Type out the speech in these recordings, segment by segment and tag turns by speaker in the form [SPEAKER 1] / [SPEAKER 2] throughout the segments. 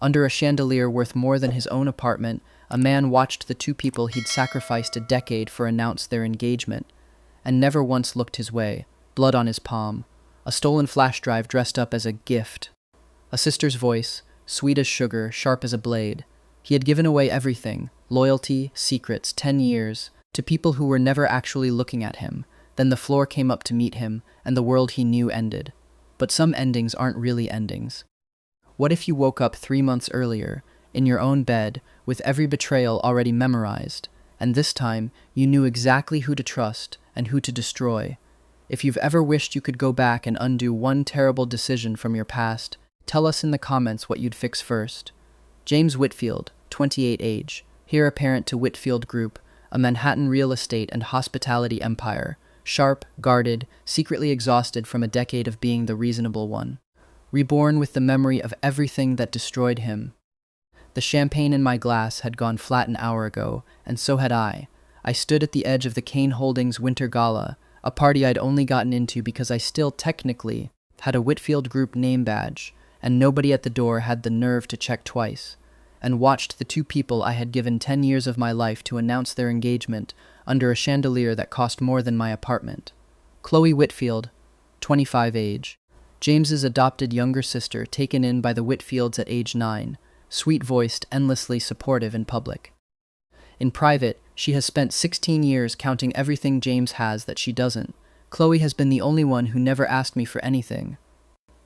[SPEAKER 1] Under a chandelier worth more than his own apartment, a man watched the two people he'd sacrificed a decade for announce their engagement, and never once looked his way, blood on his palm, a stolen flash drive dressed up as a gift. A sister's voice, sweet as sugar, sharp as a blade. He had given away everything, loyalty, secrets, 10 years, to people who were never actually looking at him. Then the floor came up to meet him, and the world he knew ended. But some endings aren't really endings. What if you woke up 3 months earlier, in your own bed, with every betrayal already memorized, and this time you knew exactly who to trust and who to destroy? If you've ever wished you could go back and undo one terrible decision from your past, tell us in the comments what you'd fix first. James Whitfield, 28 age, heir apparent to Whitfield Group, a Manhattan real estate and hospitality empire, sharp, guarded, secretly exhausted from a decade of being the reasonable one. Reborn with the memory of everything that destroyed him. The champagne in my glass had gone flat an hour ago, and so had I. I stood at the edge of the Kane Holdings Winter Gala, a party I'd only gotten into because I still technically had a Whitfield Group name badge, and nobody at the door had the nerve to check twice, and watched the two people I had given 10 years of my life to announce their engagement under a chandelier that cost more than my apartment. Chloe Whitfield, 25 age, James's adopted younger sister, taken in by the Whitfields at age 9, sweet-voiced, endlessly supportive in public. In private, she has spent 16 years counting everything James has that she doesn't. Chloe has been the only one who never asked me for anything.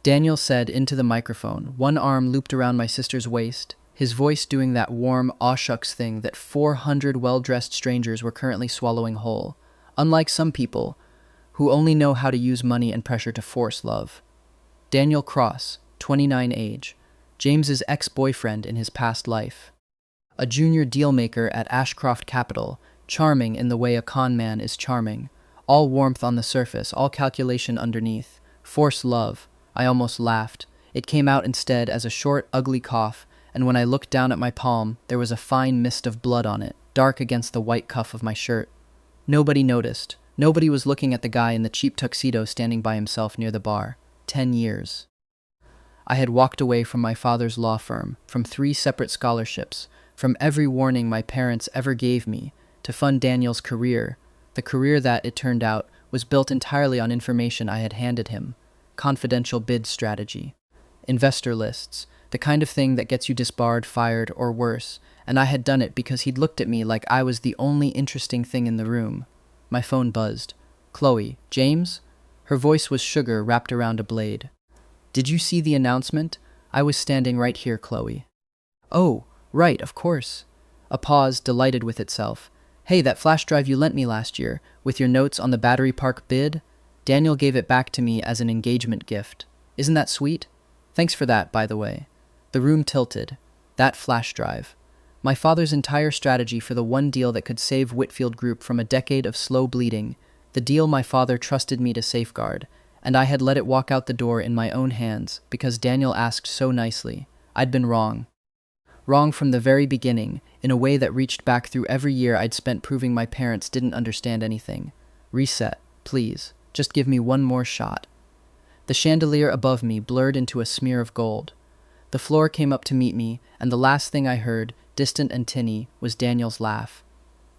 [SPEAKER 1] Daniel said into the microphone, one arm looped around my sister's waist, his voice doing that warm, aw shucks thing that 400 well-dressed strangers were currently swallowing whole, unlike some people who only know how to use money and pressure to force love. Daniel Cross, 29 age, James's ex-boyfriend in his past life. A junior dealmaker at Ashcroft Capital, charming in the way a con man is charming. All warmth on the surface, all calculation underneath. Force love. I almost laughed. It came out instead as a short, ugly cough, and when I looked down at my palm, there was a fine mist of blood on it, dark against the white cuff of my shirt. Nobody noticed. Nobody was looking at the guy in the cheap tuxedo standing by himself near the bar. 10 years. I had walked away from my father's law firm, from 3 separate scholarships, from every warning my parents ever gave me, to fund Daniel's career, the career that, it turned out, was built entirely on information I had handed him. Confidential bid strategy. Investor lists, the kind of thing that gets you disbarred, fired, or worse, and I had done it because he'd looked at me like I was the only interesting thing in the room. My phone buzzed. Chloe, James? Her voice was sugar wrapped around a blade. Did you see the announcement? I was standing right here, Chloe. Oh, right, of course. A pause, delighted with itself. Hey, that flash drive you lent me last year, with your notes on the Battery Park bid? Daniel gave it back to me as an engagement gift. Isn't that sweet? Thanks for that, by the way. The room tilted. That flash drive. My father's entire strategy for the one deal that could save Whitfield Group from a decade of slow bleeding, the deal my father trusted me to safeguard, and I had let it walk out the door in my own hands because Daniel asked so nicely. I'd been wrong. Wrong from the very beginning, in a way that reached back through every year I'd spent proving my parents didn't understand anything. Reset, please. Just give me one more shot. The chandelier above me blurred into a smear of gold. The floor came up to meet me, and the last thing I heard, distant and tinny, was Daniel's laugh.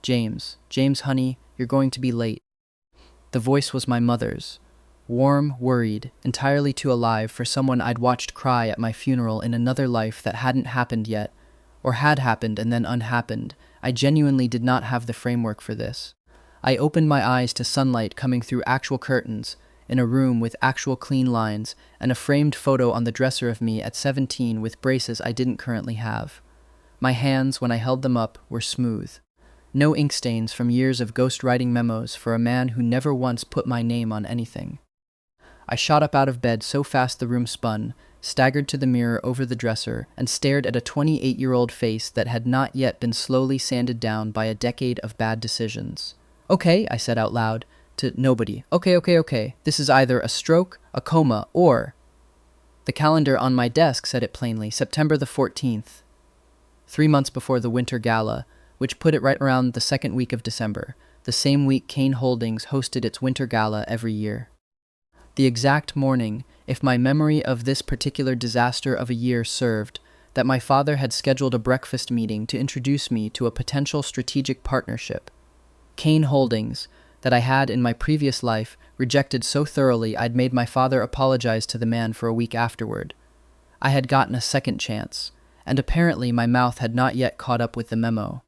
[SPEAKER 1] James, honey, you're going to be late. The voice was my mother's. Warm, worried, entirely too alive for someone I'd watched cry at my funeral in another life that hadn't happened yet, or had happened and then unhappened. I genuinely did not have the framework for this. I opened my eyes to sunlight coming through actual curtains, in a room with actual clean lines, and a framed photo on the dresser of me at 17 with braces I didn't currently have. My hands, when I held them up, were smooth. No ink stains from years of ghostwriting memos for a man who never once put my name on anything. I shot up out of bed so fast the room spun, staggered to the mirror over the dresser, and stared at a 28-year-old face that had not yet been slowly sanded down by a decade of bad decisions. Okay, I said out loud, to nobody. Okay. This is either a stroke, a coma, or... The calendar on my desk said it plainly, September the 14th. 3 months before the Winter Gala, which put it right around the second week of December, the same week Kane Holdings hosted its Winter Gala every year. The exact morning, if my memory of this particular disaster of a year served, that my father had scheduled a breakfast meeting to introduce me to a potential strategic partnership. Kane Holdings, that I had in my previous life rejected so thoroughly I'd made my father apologize to the man for a week afterward. I had gotten a second chance, and apparently my mouth had not yet caught up with the memo.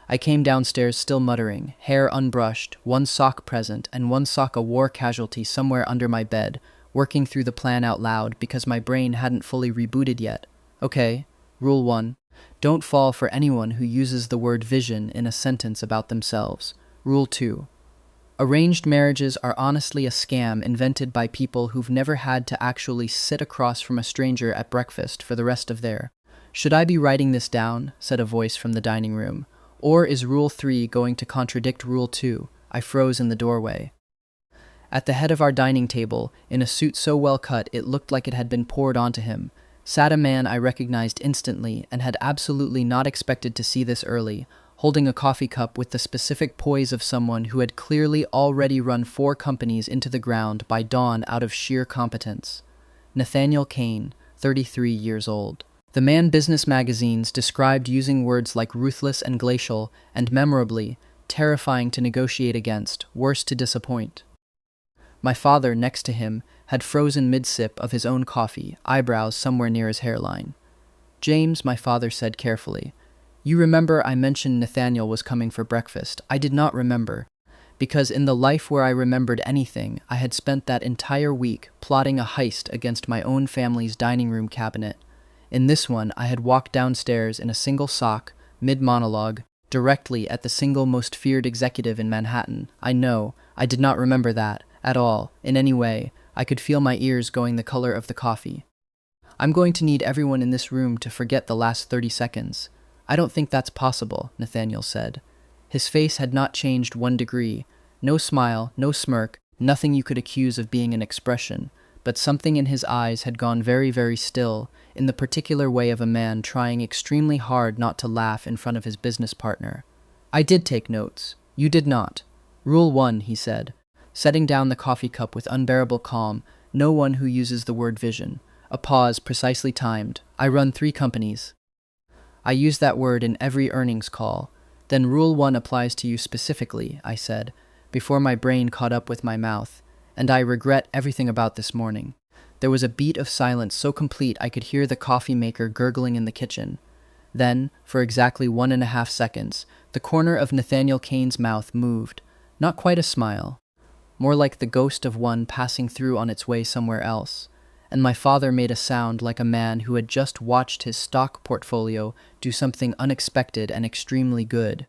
[SPEAKER 1] I came downstairs still muttering, hair unbrushed, one sock present, and one sock a war casualty somewhere under my bed, working through the plan out loud because my brain hadn't fully rebooted yet. Okay, Rule 1. Don't fall for anyone who uses the word vision in a sentence about themselves. Rule 2. Arranged marriages are honestly a scam invented by people who've never had to actually sit across from a stranger at breakfast for the rest of their. Should I be writing this down? Said a voice from the dining room. Or is Rule 3 going to contradict Rule 2? I froze in the doorway. At the head of our dining table, in a suit so well cut it looked like it had been poured onto him, sat a man I recognized instantly and had absolutely not expected to see this early, holding a coffee cup with the specific poise of someone who had clearly already run 4 companies into the ground by dawn out of sheer competence. Nathaniel Kane, 33 years old. The man business magazines described using words like ruthless and glacial, and memorably, terrifying to negotiate against, worse to disappoint. My father, next to him, had frozen mid-sip of his own coffee, eyebrows somewhere near his hairline. James, my father said carefully, you remember I mentioned Nathaniel was coming for breakfast. I did not remember, because in the life where I remembered anything, I had spent that entire week plotting a heist against my own family's dining room cabinet. In this one, I had walked downstairs in a single sock, mid-monologue, directly at the single most feared executive in Manhattan. I know, I did not remember that, at all, in any way. I could feel my ears going the color of the coffee. I'm going to need everyone in this room to forget the last 30 seconds. I don't think that's possible, Nathaniel said. His face had not changed 1 degree. No smile, no smirk, nothing you could accuse of being an expression, but something in his eyes had gone very, very still, in the particular way of a man trying extremely hard not to laugh in front of his business partner. I did take notes. You did not. Rule 1, he said, setting down the coffee cup with unbearable calm, no one who uses the word vision. A pause precisely timed. I run 3 companies. I use that word in every earnings call. Then Rule 1 applies to you specifically, I said, before my brain caught up with my mouth, and I regret everything about this morning. There was a beat of silence so complete I could hear the coffee maker gurgling in the kitchen. Then, for exactly 1.5 seconds, the corner of Nathaniel Kane's mouth moved. Not quite a smile, more like the ghost of one passing through on its way somewhere else, and my father made a sound like a man who had just watched his stock portfolio do something unexpected and extremely good.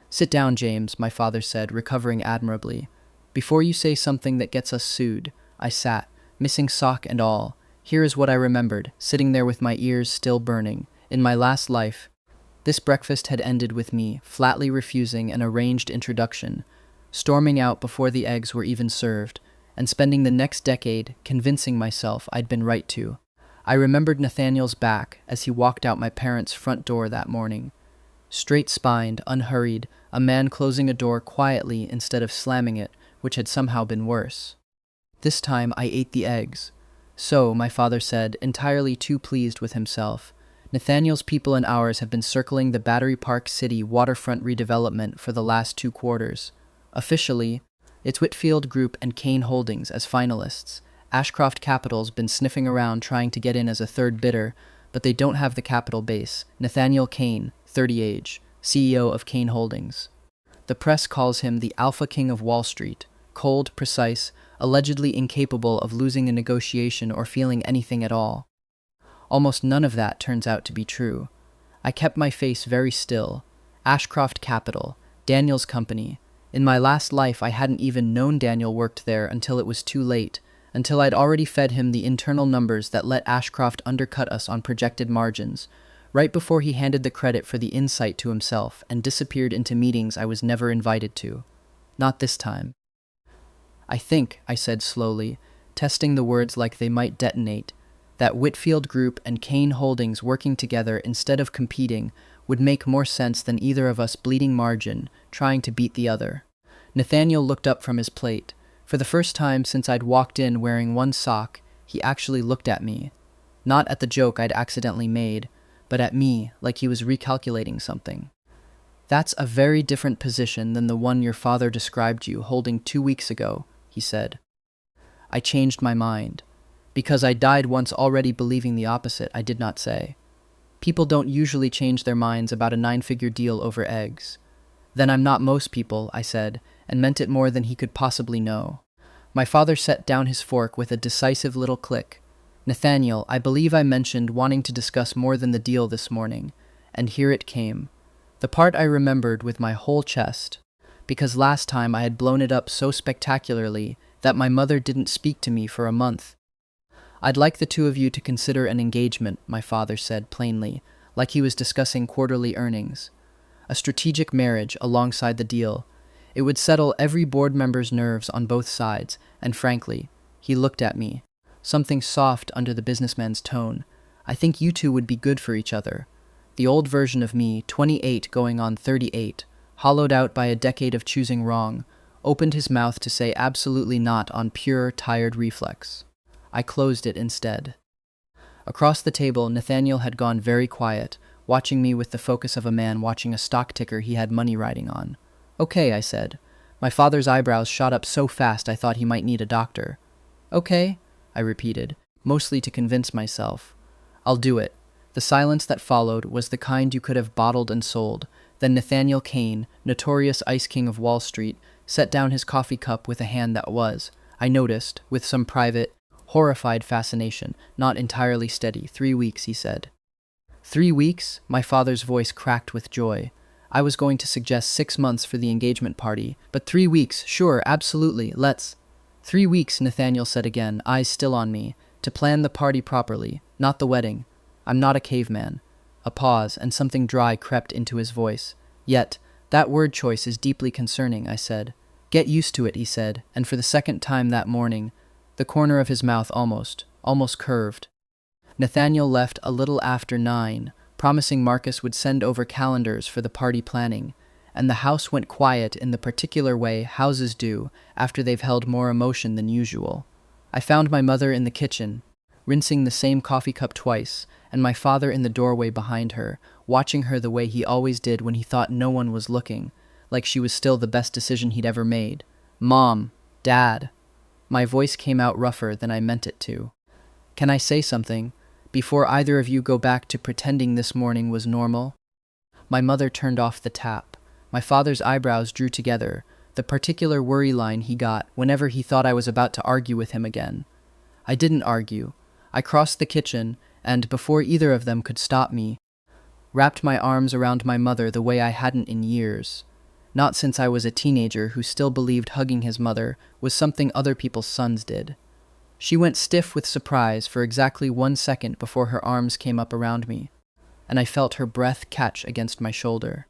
[SPEAKER 1] Sit down, James, my father said, recovering admirably. Before you say something that gets us sued. I sat, missing sock and all. Here is what I remembered, sitting there with my ears still burning. In my last life, this breakfast had ended with me flatly refusing an arranged introduction, storming out before the eggs were even served, and spending the next decade convincing myself I'd been right to. I remembered Nathaniel's back as he walked out my parents' front door that morning. Straight-spined, unhurried, a man closing a door quietly instead of slamming it, which had somehow been worse. This time I ate the eggs. So, my father said, entirely too pleased with himself, Nathaniel's people and ours have been circling the Battery Park City waterfront redevelopment for the last 2 quarters. Officially, it's Whitfield Group and Kane Holdings as finalists. Ashcroft Capital's been sniffing around trying to get in as a third bidder, but they don't have the capital base. Nathaniel Kane, 30 age, CEO of Kane Holdings. The press calls him the Alpha King of Wall Street, cold, precise, allegedly incapable of losing a negotiation or feeling anything at all. Almost none of that turns out to be true. I kept my face very still. Ashcroft Capital, Daniel's company. In my last life, I hadn't even known Daniel worked there until it was too late, until I'd already fed him the internal numbers that let Ashcroft undercut us on projected margins, right before he handed the credit for the insight to himself and disappeared into meetings I was never invited to. Not this time. I think, I said slowly, testing the words like they might detonate, that Whitfield Group and Kane Holdings working together instead of competing would make more sense than either of us bleeding margin, trying to beat the other. Nathaniel looked up from his plate. For the first time since I'd walked in wearing one sock, he actually looked at me. Not at the joke I'd accidentally made, but at me, like he was recalculating something. That's a very different position than the one your father described you holding 2 weeks ago, he said. I changed my mind. Because I died once already believing the opposite, I did not say. People don't usually change their minds about a 9-figure deal over eggs. Then I'm not most people, I said, and meant it more than he could possibly know. My father set down his fork with a decisive little click. Nathaniel, I believe I mentioned wanting to discuss more than the deal this morning, and here it came. The part I remembered with my whole chest, because last time I had blown it up so spectacularly that my mother didn't speak to me for a month. I'd like the two of you to consider an engagement, my father said plainly, like he was discussing quarterly earnings. A strategic marriage alongside the deal. It would settle every board member's nerves on both sides, and frankly, he looked at me. Something soft under the businessman's tone. I think you two would be good for each other. The old version of me, 28 going on 38, hollowed out by a decade of choosing wrong, opened his mouth to say absolutely not on pure, tired reflex. I closed it instead. Across the table, Nathaniel had gone very quiet, watching me with the focus of a man watching a stock ticker he had money riding on. Okay, I said. My father's eyebrows shot up so fast I thought he might need a doctor. Okay, I repeated, mostly to convince myself. I'll do it. The silence that followed was the kind you could have bottled and sold. Then Nathaniel Kane, notorious Ice King of Wall Street, set down his coffee cup with a hand that was, I noticed, with some private, horrified fascination, not entirely steady. 3 weeks, he said. 3 weeks? My father's voice cracked with joy. I was going to suggest 6 months for the engagement party, but 3 weeks, sure, absolutely, let's. 3 weeks, Nathaniel said again, eyes still on me, to plan the party properly, not the wedding. I'm not a caveman. A pause, and something dry crept into his voice. Yet, that word choice is deeply concerning, I said. Get used to it, he said, and for the second time that morning, the corner of his mouth almost curved. Nathaniel left a little after 9, promising Marcus would send over calendars for the party planning, and the house went quiet in the particular way houses do after they've held more emotion than usual. I found my mother in the kitchen, rinsing the same coffee cup twice, and my father in the doorway behind her, watching her the way he always did when he thought no one was looking, like she was still the best decision he'd ever made. Mom, Dad. My voice came out rougher than I meant it to. Can I say something, before either of you go back to pretending this morning was normal? My mother turned off the tap. My father's eyebrows drew together, the particular worry line he got whenever he thought I was about to argue with him again. I didn't argue. I crossed the kitchen, and before either of them could stop me, wrapped my arms around my mother the way I hadn't in years. Not since I was a teenager who still believed hugging his mother was something other people's sons did. She went stiff with surprise for exactly 1 second before her arms came up around me, and I felt her breath catch against my shoulder.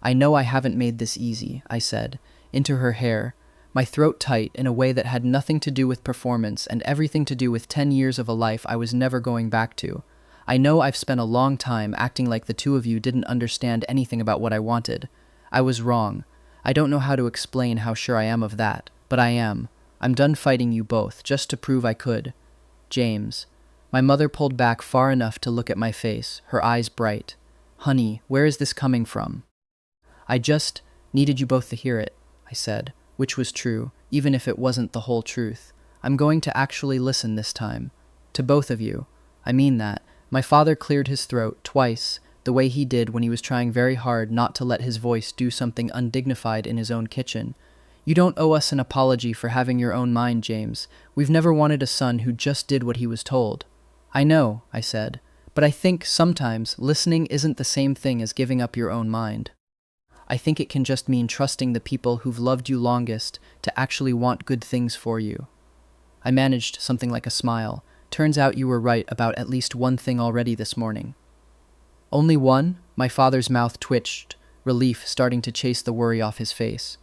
[SPEAKER 1] I know I haven't made this easy, I said, into her hair, my throat tight in a way that had nothing to do with performance and everything to do with 10 years of a life I was never going back to. I know I've spent a long time acting like the two of you didn't understand anything about what I wanted. I was wrong. I don't know how to explain how sure I am of that, but I am. I'm done fighting you both, just to prove I could. James. My mother pulled back far enough to look at my face, her eyes bright. Honey, where is this coming from? I just needed you both to hear it, I said, which was true, even if it wasn't the whole truth. I'm going to actually listen this time. To both of you. I mean that. My father cleared his throat twice, the way he did when he was trying very hard not to let his voice do something undignified in his own kitchen. You don't owe us an apology for having your own mind, James. We've never wanted a son who just did what he was told. I know, I said, but I think sometimes listening isn't the same thing as giving up your own mind. I think it can just mean trusting the people who've loved you longest to actually want good things for you. I managed something like a smile. Turns out you were right about at least one thing already this morning. Only one? My father's mouth twitched, relief starting to chase the worry off his face.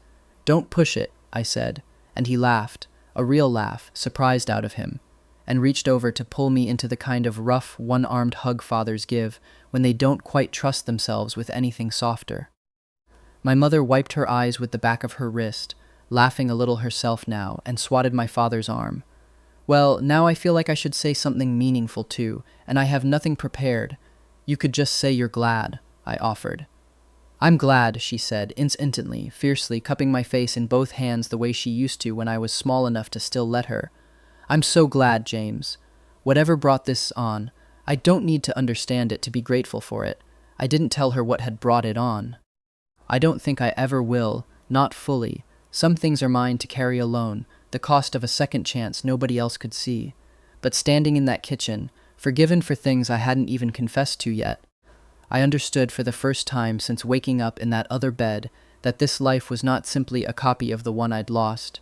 [SPEAKER 1] Don't push it, I said, and he laughed, a real laugh, surprised out of him, and reached over to pull me into the kind of rough, one-armed hug fathers give when they don't quite trust themselves with anything softer. My mother wiped her eyes with the back of her wrist, laughing a little herself now, and swatted my father's arm. Well, now I feel like I should say something meaningful too, and I have nothing prepared. You could just say you're glad, I offered. I'm glad, she said, instantly, fiercely, cupping my face in both hands the way she used to when I was small enough to still let her. I'm so glad, James. Whatever brought this on, I don't need to understand it to be grateful for it. I didn't tell her what had brought it on. I don't think I ever will, not fully. Some things are mine to carry alone, the cost of a second chance nobody else could see. But standing in that kitchen, forgiven for things I hadn't even confessed to yet, I understood for the first time since waking up in that other bed that this life was not simply a copy of the one I'd lost.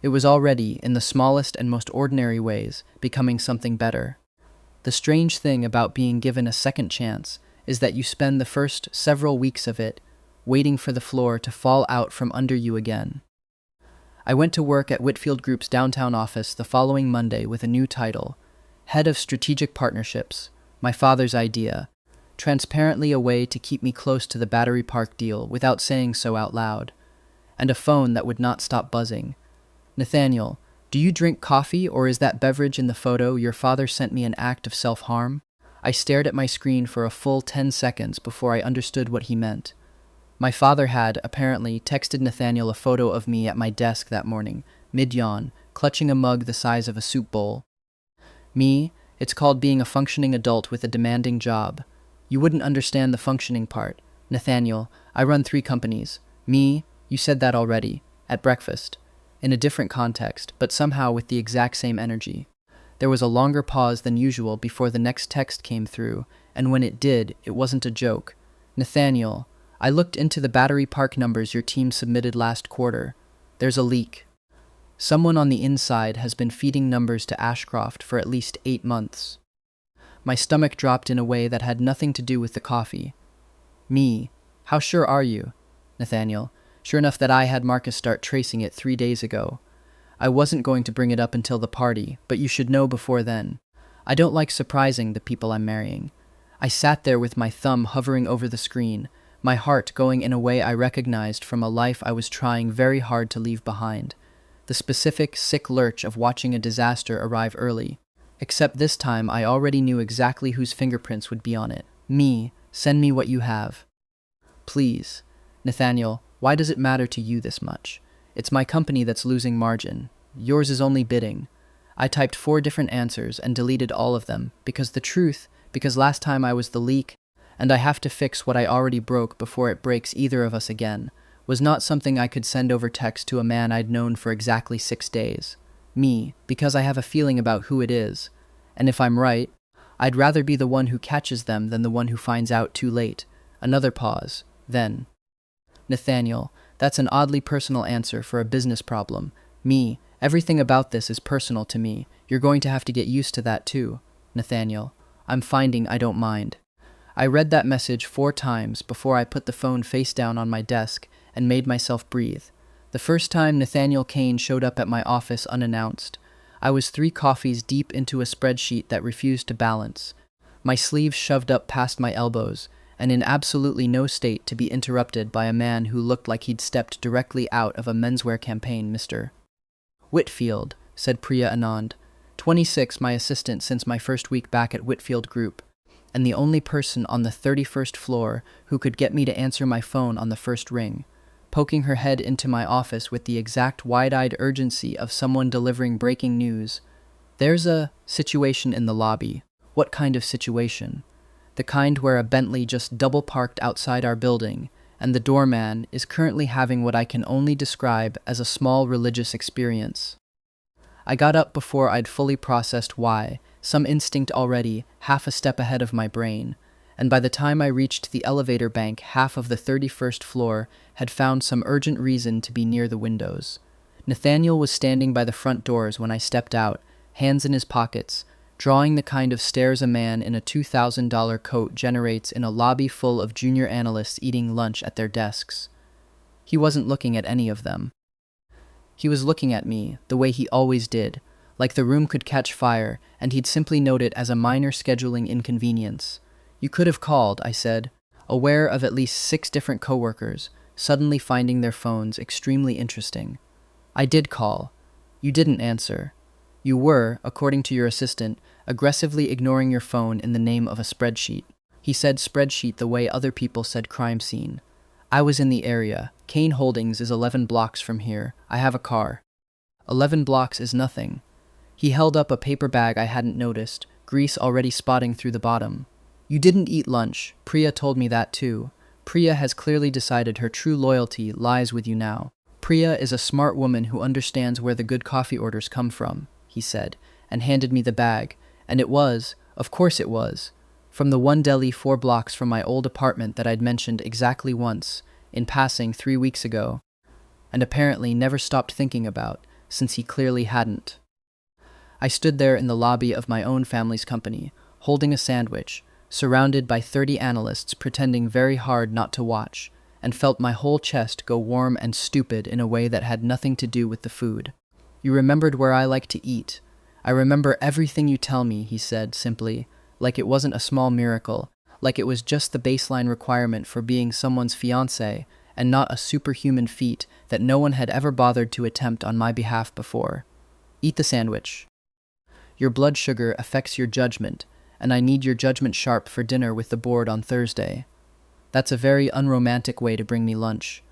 [SPEAKER 1] It was already, in the smallest and most ordinary ways, becoming something better. The strange thing about being given a second chance is that you spend the first several weeks of it waiting for the floor to fall out from under you again. I went to work at Whitfield Group's downtown office the following Monday with a new title, Head of Strategic Partnerships, my father's idea, transparently a way to keep me close to the Battery Park deal without saying so out loud, and a phone that would not stop buzzing. Nathaniel, do you drink coffee, or is that beverage in the photo your father sent me an act of self-harm? I stared at my screen for a full 10 seconds before I understood what he meant. My father had, apparently, texted Nathaniel a photo of me at my desk that morning, mid-yawn, clutching a mug the size of a soup bowl. Me, it's called being a functioning adult with a demanding job. You wouldn't understand the functioning part. Nathaniel, I run 3 companies. Me, you said that already, at breakfast. In a different context, but somehow with the exact same energy. There was a longer pause than usual before the next text came through, and when it did, it wasn't a joke. Nathaniel, I looked into the Battery Park numbers your team submitted last quarter. There's a leak. Someone on the inside has been feeding numbers to Ashcroft for at least 8 months. My stomach dropped in a way that had nothing to do with the coffee. Me, how sure are you? Nathaniel, sure enough that I had Marcus start tracing it 3 days ago. I wasn't going to bring it up until the party, but you should know before then. I don't like surprising the people I'm marrying. I sat there with my thumb hovering over the screen, my heart going in a way I recognized from a life I was trying very hard to leave behind. The specific, sick lurch of watching a disaster arrive early. Except this time I already knew exactly whose fingerprints would be on it. Me, send me what you have. Please. Nathaniel, why does it matter to you this much? It's my company that's losing margin. Yours is only bidding. I typed 4 different answers and deleted all of them, because last time I was the leak, and I have to fix what I already broke before it breaks either of us again, was not something I could send over text to a man I'd known for exactly 6 days. Me, because I have a feeling about who it is, and if I'm right, I'd rather be the one who catches them than the one who finds out too late. Another pause. Then, Nathaniel, that's an oddly personal answer for a business problem. Me, everything about this is personal to me. You're going to have to get used to that too. Nathaniel, I'm finding I don't mind. I read that message 4 times before I put the phone face down on my desk and made myself breathe. The first time Nathaniel Kane showed up at my office unannounced, I was 3 coffees deep into a spreadsheet that refused to balance, my sleeves shoved up past my elbows, and in absolutely no state to be interrupted by a man who looked like he'd stepped directly out of a menswear campaign, Mr. Whitfield, said Priya Anand, 26, my assistant since my first week back at Whitfield Group, and the only person on the 31st floor who could get me to answer my phone on the first ring, poking her head into my office with the exact wide-eyed urgency of someone delivering breaking news. There's a situation in the lobby. What kind of situation? The kind where a Bentley just double-parked outside our building, and the doorman is currently having what I can only describe as a small religious experience. I got up before I'd fully processed why, some instinct already, half a step ahead of my brain, and by the time I reached the elevator bank, half of the 31st floor had found some urgent reason to be near the windows. Nathaniel was standing by the front doors when I stepped out, hands in his pockets, drawing the kind of stares a man in a $2,000 coat generates in a lobby full of junior analysts eating lunch at their desks. He wasn't looking at any of them. He was looking at me, the way he always did, like the room could catch fire, and he'd simply note it as a minor scheduling inconvenience. You could have called, I said, aware of at least 6 different coworkers, suddenly finding their phones extremely interesting. I did call. You didn't answer. You were, according to your assistant, aggressively ignoring your phone in the name of a spreadsheet. He said spreadsheet the way other people said crime scene. I was in the area. Kane Holdings is 11 blocks from here. I have a car. 11 blocks is nothing. He held up a paper bag I hadn't noticed, grease already spotting through the bottom. You didn't eat lunch. Priya told me that too. Priya has clearly decided her true loyalty lies with you now. Priya is a smart woman who understands where the good coffee orders come from, he said, and handed me the bag. And it was, of course it was, from the one deli 4 blocks from my old apartment that I'd mentioned exactly once, in passing 3 weeks ago, and apparently never stopped thinking about, since he clearly hadn't. I stood there in the lobby of my own family's company, holding a sandwich, surrounded by 30 analysts pretending very hard not to watch, and felt my whole chest go warm and stupid in a way that had nothing to do with the food. You remembered where I like to eat. I remember everything you tell me, he said simply, like it wasn't a small miracle, like it was just the baseline requirement for being someone's fiancé and not a superhuman feat that no one had ever bothered to attempt on my behalf before. Eat the sandwich. Your blood sugar affects your judgment, and I need your judgment sharp for dinner with the board on Thursday. That's a very unromantic way to bring me lunch.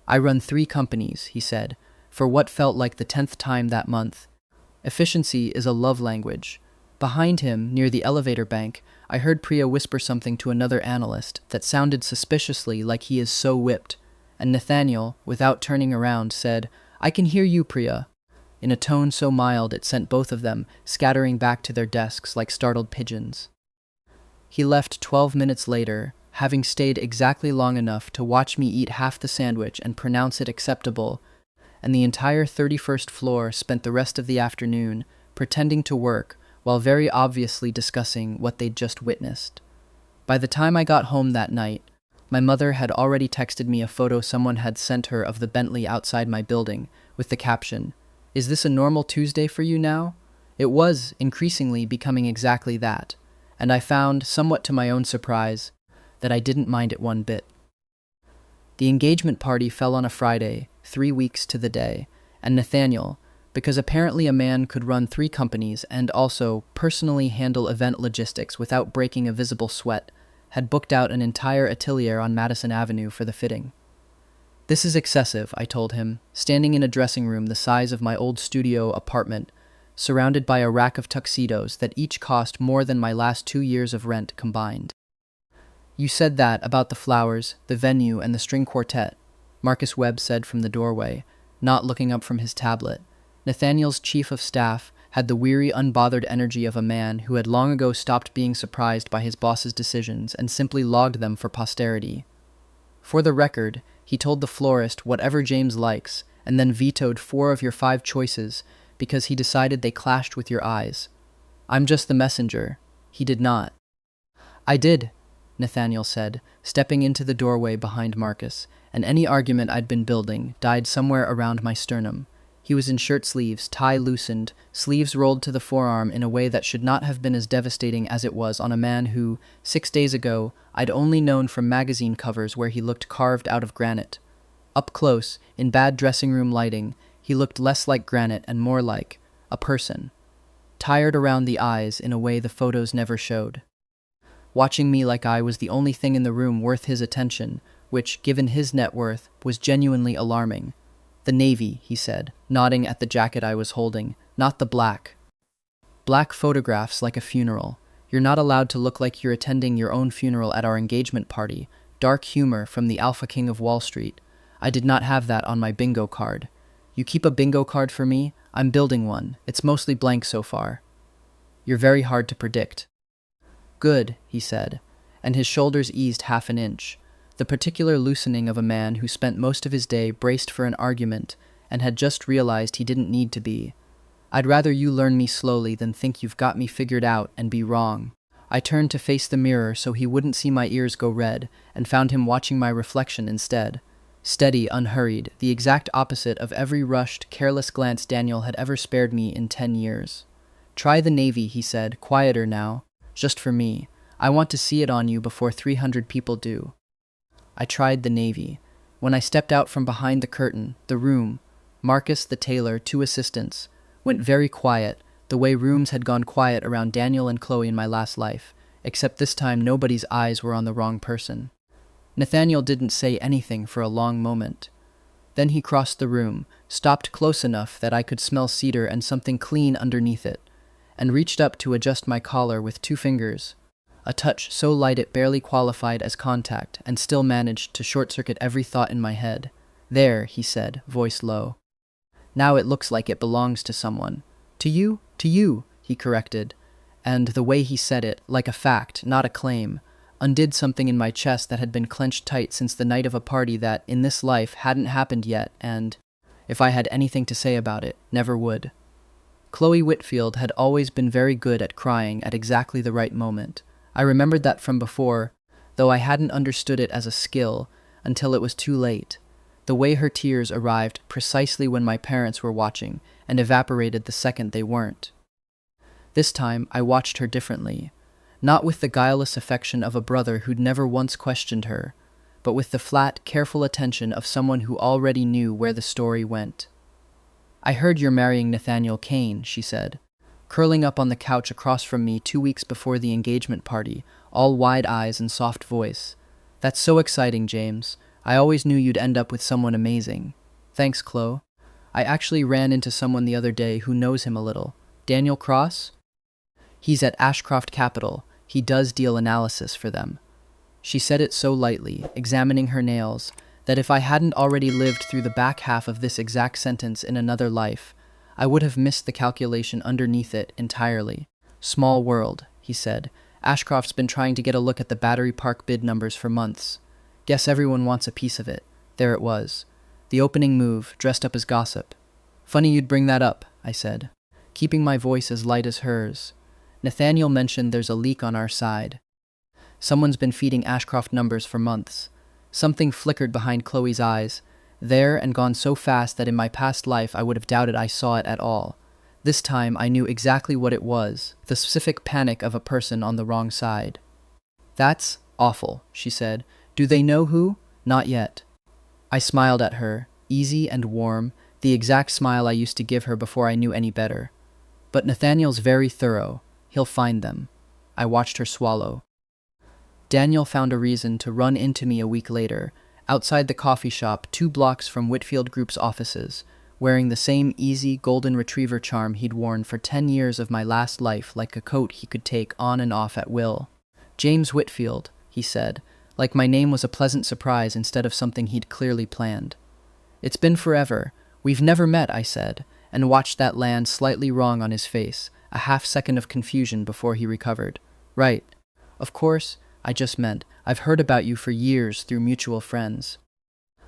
[SPEAKER 1] I run 3 companies, he said, for what felt like the 10th time that month. Efficiency is a love language. Behind him, near the elevator bank, I heard Priya whisper something to another analyst that sounded suspiciously like he is so whipped, and Nathaniel, without turning around, said, I can hear you, Priya, in a tone so mild it sent both of them scattering back to their desks like startled pigeons. He left 12 minutes later, having stayed exactly long enough to watch me eat half the sandwich and pronounce it acceptable, and the entire 31st floor spent the rest of the afternoon pretending to work while very obviously discussing what they'd just witnessed. By the time I got home that night, my mother had already texted me a photo someone had sent her of the Bentley outside my building, with the caption, Is this a normal Tuesday for you now? It was increasingly becoming exactly that, and I found, somewhat to my own surprise, that I didn't mind it one bit. The engagement party fell on a Friday, 3 weeks to the day, and Nathaniel, because apparently a man could run 3 companies and also personally handle event logistics without breaking a visible sweat, had booked out an entire atelier on Madison Avenue for the fitting. This is excessive, I told him, standing in a dressing room the size of my old studio apartment, surrounded by a rack of tuxedos that each cost more than my last 2 years of rent combined. You said that about the flowers, the venue, and the string quartet, Marcus Webb said from the doorway, not looking up from his tablet. Nathaniel's chief of staff had the weary, unbothered energy of a man who had long ago stopped being surprised by his boss's decisions and simply logged them for posterity. For the record, he told the florist whatever James likes, and then vetoed 4 of your 5 choices because he decided they clashed with your eyes. I'm just the messenger. He did not. I did, Nathaniel said, stepping into the doorway behind Marcus, and any argument I'd been building died somewhere around my sternum. He was in shirt sleeves, tie loosened, sleeves rolled to the forearm in a way that should not have been as devastating as it was on a man who, 6 days ago, I'd only known from magazine covers where he looked carved out of granite. Up close, in bad dressing room lighting, he looked less like granite and more like a person, tired around the eyes in a way the photos never showed. Watching me like I was the only thing in the room worth his attention, which, given his net worth, was genuinely alarming. The navy, he said, nodding at the jacket I was holding, not the black. Black photographs like a funeral. You're not allowed to look like you're attending your own funeral at our engagement party. Dark humor from the Alpha King of Wall Street. I did not have that on my bingo card. You keep a bingo card for me? I'm building one. It's mostly blank so far. You're very hard to predict. Good, he said, and his shoulders eased half an inch, the particular loosening of a man who spent most of his day braced for an argument and had just realized he didn't need to be. I'd rather you learn me slowly than think you've got me figured out and be wrong. I turned to face the mirror so he wouldn't see my ears go red and found him watching my reflection instead. Steady, unhurried, the exact opposite of every rushed, careless glance Daniel had ever spared me in 10 years. Try the navy, he said, quieter now. Just for me. I want to see it on you before 300 people do. I tried the navy. When I stepped out from behind the curtain, the room, Marcus, the tailor, 2 assistants, went very quiet, the way rooms had gone quiet around Daniel and Chloe in my last life, except this time nobody's eyes were on the wrong person. Nathaniel didn't say anything for a long moment. Then he crossed the room, stopped close enough that I could smell cedar and something clean underneath it, and reached up to adjust my collar with 2 fingers, a touch so light it barely qualified as contact and still managed to short-circuit every thought in my head. "There," he said, voice low. "Now it looks like it belongs to someone." To you," he corrected, and the way he said it, like a fact, not a claim, undid something in my chest that had been clenched tight since the night of a party that, in this life, hadn't happened yet and, if I had anything to say about it, never would. Chloe Whitfield had always been very good at crying at exactly the right moment. I remembered that from before, though I hadn't understood it as a skill until it was too late. The way her tears arrived precisely when my parents were watching and evaporated the second they weren't. This time, I watched her differently, not with the guileless affection of a brother who'd never once questioned her, but with the flat, careful attention of someone who already knew where the story went. "I heard you're marrying Nathaniel Kane," she said, curling up on the couch across from me 2 weeks before the engagement party, all wide eyes and soft voice. "That's so exciting, James. I always knew you'd end up with someone amazing." "Thanks, Chloe. I actually ran into someone the other day who knows him a little. Daniel Cross? He's at Ashcroft Capital. He does deal analysis for them." She said it so lightly, examining her nails, that if I hadn't already lived through the back half of this exact sentence in another life, I would have missed the calculation underneath it entirely. "Small world," he said. "Ashcroft's been trying to get a look at the Battery Park bid numbers for months. Guess everyone wants a piece of it." There it was. The opening move, dressed up as gossip. "Funny you'd bring that up," I said, keeping my voice as light as hers. "Nathaniel mentioned there's a leak on our side. Someone's been feeding Ashcroft numbers for months." Something flickered behind Chloe's eyes, there and gone so fast that in my past life I would have doubted I saw it at all. This time I knew exactly what it was, the specific panic of a person on the wrong side. "That's awful," she said. "Do they know who?" "Not yet." I smiled at her, easy and warm, the exact smile I used to give her before I knew any better. "But Nathaniel's very thorough. He'll find them." I watched her swallow. Daniel found a reason to run into me a week later, outside the coffee shop 2 blocks from Whitfield Group's offices, wearing the same easy golden retriever charm he'd worn for 10 years of my last life like a coat he could take on and off at will. "James Whitfield," he said, like my name was a pleasant surprise instead of something he'd clearly planned. "It's been forever. We've never met," I said, and watched that land slightly wrong on his face, a half-second of confusion before he recovered. "Right. Of course, I just meant, I've heard about you for years through mutual friends."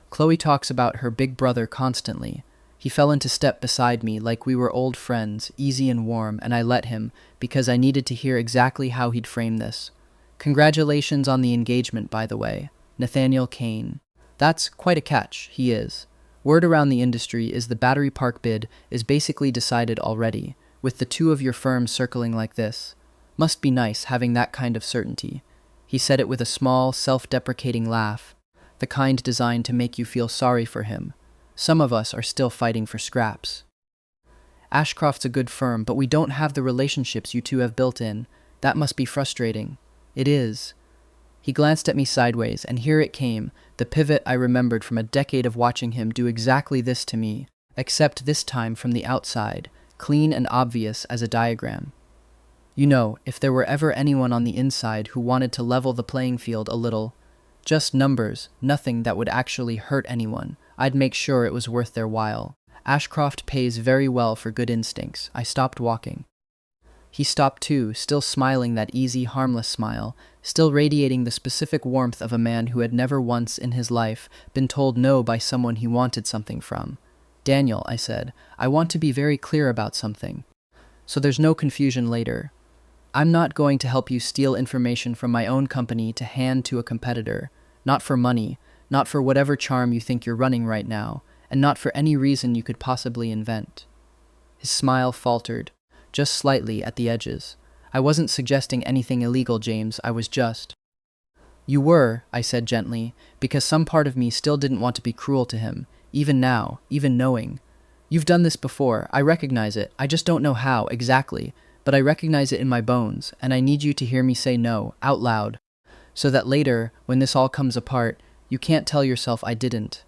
[SPEAKER 1] Chloe talks about her big brother constantly. He fell into step beside me like we were old friends, easy and warm, and I let him, because I needed to hear exactly how he'd frame this. "Congratulations on the engagement, by the way. Nathaniel Kane. That's quite a catch, he is. Word around the industry is the Battery Park bid is basically decided already, with the 2 of your firms circling like this. Must be nice having that kind of certainty." He said it with a small, self-deprecating laugh, the kind designed to make you feel sorry for him. "Some of us are still fighting for scraps. Ashcroft's a good firm, but we don't have the relationships you 2 have built in. That must be frustrating." "It is." He glanced at me sideways, and here it came, the pivot I remembered from a decade of watching him do exactly this to me, except this time from the outside, clean and obvious as a diagram. "You know, if there were ever anyone on the inside who wanted to level the playing field a little, just numbers, nothing that would actually hurt anyone, I'd make sure it was worth their while. Ashcroft pays very well for good instincts." I stopped walking. He stopped too, still smiling that easy, harmless smile, still radiating the specific warmth of a man who had never once in his life been told no by someone he wanted something from. "Daniel," I said, "I want to be very clear about something, so there's no confusion later. I'm not going to help you steal information from my own company to hand to a competitor, not for money, not for whatever charm you think you're running right now, and not for any reason you could possibly invent." His smile faltered, just slightly at the edges. "I wasn't suggesting anything illegal, James, I was just—" "You were," I said gently, because some part of me still didn't want to be cruel to him, even now, even knowing. "You've done this before, I recognize it, I just don't know how, exactly. but I recognize it in my bones, and I need you to hear me say no, out loud, so that later, when this all comes apart, you can't tell yourself I didn't."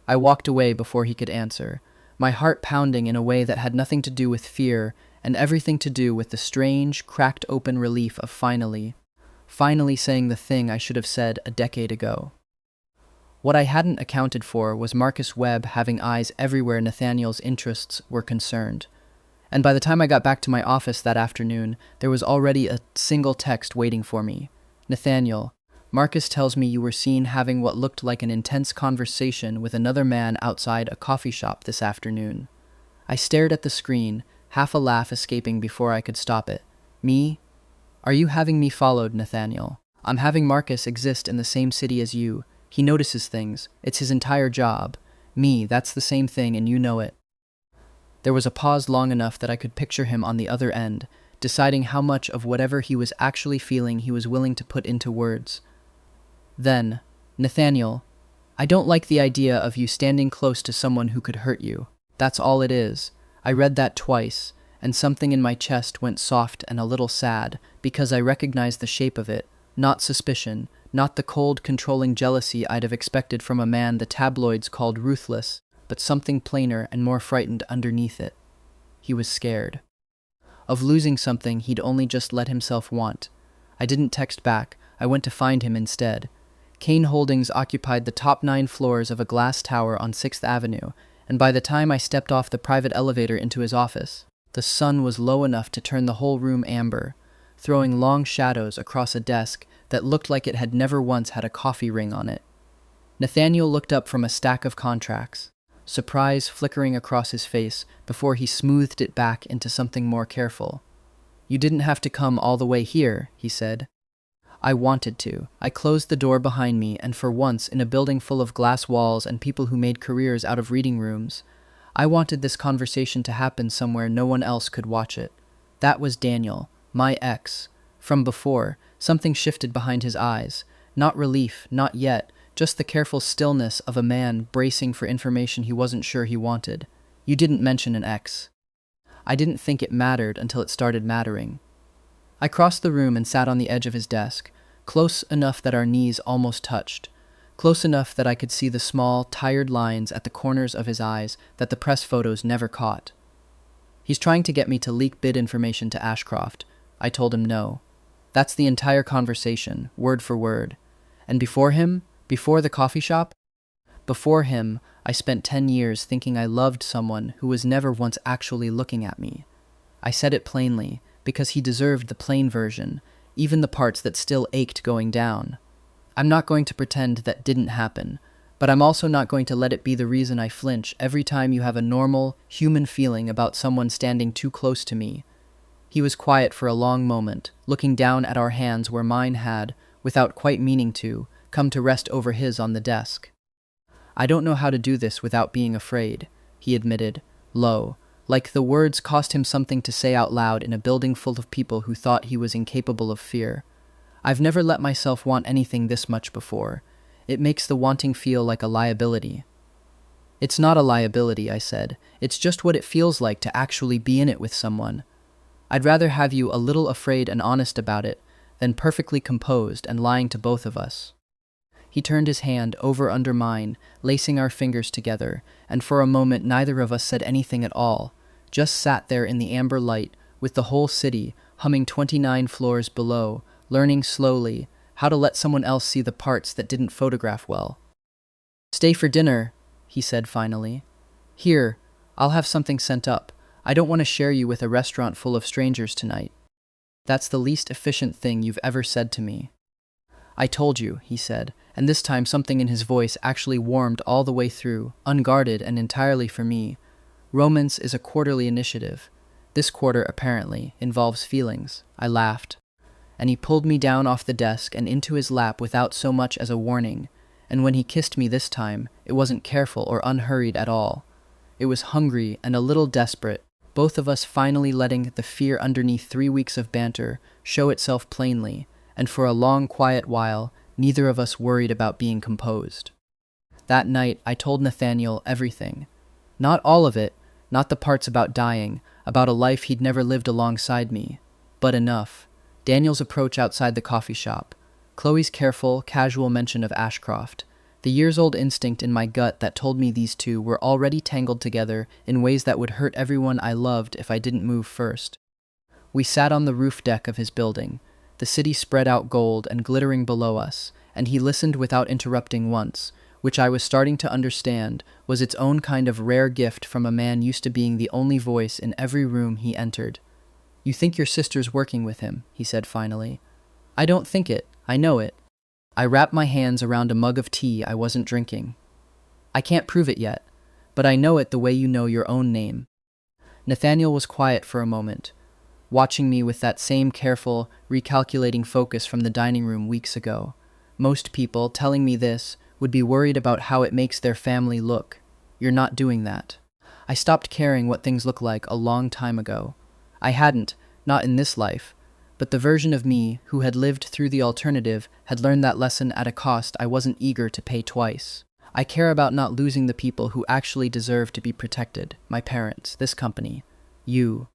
[SPEAKER 1] I walked away before he could answer, my heart pounding in a way that had nothing to do with fear and everything to do with the strange, cracked open relief of finally saying the thing I should have said a decade ago. What I hadn't accounted for was Marcus Webb having eyes everywhere Nathaniel's interests were concerned. And by the time I got back to my office that afternoon, there was already a single text waiting for me. "Nathaniel, Marcus tells me you were seen having what looked like an intense conversation with another man outside a coffee shop this afternoon." I stared at the screen, half a laugh escaping before I could stop it. "Me? Are you having me followed, Nathaniel? I'm having Marcus exist in the same city as you. He notices things. It's his entire job. Me, that's the same thing, and you know it." There was a pause long enough that I could picture him on the other end, deciding how much of whatever he was actually feeling he was willing to put into words. Then, "Nathaniel, I don't like the idea of you standing close to someone who could hurt you. That's all it is." I read that twice, and something in my chest went soft and a little sad, because I recognized the shape of it, not suspicion, not the cold, controlling jealousy I'd have expected from a man the tabloids called ruthless, but something plainer and more frightened underneath it. He was scared. Of losing something he'd only just let himself want. I didn't text back. I went to find him instead. Kane Holdings occupied the top 9 floors of a glass tower on 6th Avenue, and by the time I stepped off the private elevator into his office, the sun was low enough to turn the whole room amber, throwing long shadows across a desk that looked like it had never once had a coffee ring on it. Nathaniel looked up from a stack of contracts, surprise flickering across his face before he smoothed it back into something more careful. "You didn't have to come all the way here," he said. "I wanted to." I closed the door behind me, and for once, in a building full of glass walls and people who made careers out of reading rooms, I wanted this conversation to happen somewhere no one else could watch it. That was Daniel, my ex. From before, something shifted behind his eyes. Not relief, not yet, just the careful stillness of a man bracing for information he wasn't sure he wanted. "You didn't mention an ex." I didn't think it mattered until it started mattering. I crossed the room and sat on the edge of his desk, close enough that our knees almost touched, close enough that I could see the small, tired lines at the corners of his eyes that the press photos never caught. "He's trying to get me to leak bid information to Ashcroft." I told him no. That's the entire conversation, word for word. And before him, before the coffee shop, before him, I spent 10 years thinking I loved someone who was never once actually looking at me. I said it plainly, because he deserved the plain version, even the parts that still ached going down. I'm not going to pretend that didn't happen, but I'm also not going to let it be the reason I flinch every time you have a normal, human feeling about someone standing too close to me. He was quiet for a long moment, looking down at our hands where mine had, without quite meaning to, come to rest over his on the desk. "I don't know how to do this without being afraid," he admitted, low, like the words cost him something to say out loud in a building full of people who thought he was incapable of fear. "I've never let myself want anything this much before. It makes the wanting feel like a liability." "It's not a liability," I said. "It's just what it feels like to actually be in it with someone. I'd rather have you a little afraid and honest about it than perfectly composed and lying to both of us." He turned his hand over under mine, lacing our fingers together, and for a moment neither of us said anything at all, just sat there in the amber light, with the whole city humming 29 floors below, learning slowly how to let someone else see the parts that didn't photograph well. "Stay for dinner," he said finally. "Here, I'll have something sent up. I don't want to share you with a restaurant full of strangers tonight." "That's the least efficient thing you've ever said to me." "I told you," he said, and this time something in his voice actually warmed all the way through, unguarded and entirely for me. "Romance is a quarterly initiative. This quarter, apparently, involves feelings." I laughed. And he pulled me down off the desk and into his lap without so much as a warning, and when he kissed me this time, it wasn't careful or unhurried at all. It was hungry and a little desperate, both of us finally letting the fear underneath 3 weeks of banter show itself plainly, and for a long, quiet while, neither of us worried about being composed. That night, I told Nathaniel everything. Not all of it, not the parts about dying. about a life he'd never lived alongside me. But enough. Daniel's approach outside the coffee shop. Chloe's careful, casual mention of Ashcroft. The years-old instinct in my gut that told me these two were already tangled together in ways that would hurt everyone I loved if I didn't move first. We sat on the roof deck of his building, the city spread out gold and glittering below us, and he listened without interrupting once, which I was starting to understand was its own kind of rare gift from a man used to being the only voice in every room he entered. "You think your sister's working with him," he said finally. "I don't think it, I know it." I wrapped my hands around a mug of tea I wasn't drinking. "I can't prove it yet, but I know it the way you know your own name." Nathaniel was quiet for a moment, watching me with that same careful, recalculating focus from the dining room weeks ago. Most people, telling me this, would be worried about how it makes their family look. You're not doing that. I stopped caring what things look like a long time ago. I hadn't, not in this life, but the version of me who had lived through the alternative had learned that lesson at a cost I wasn't eager to pay twice. I care about not losing the people who actually deserve to be protected. My parents, this company, you.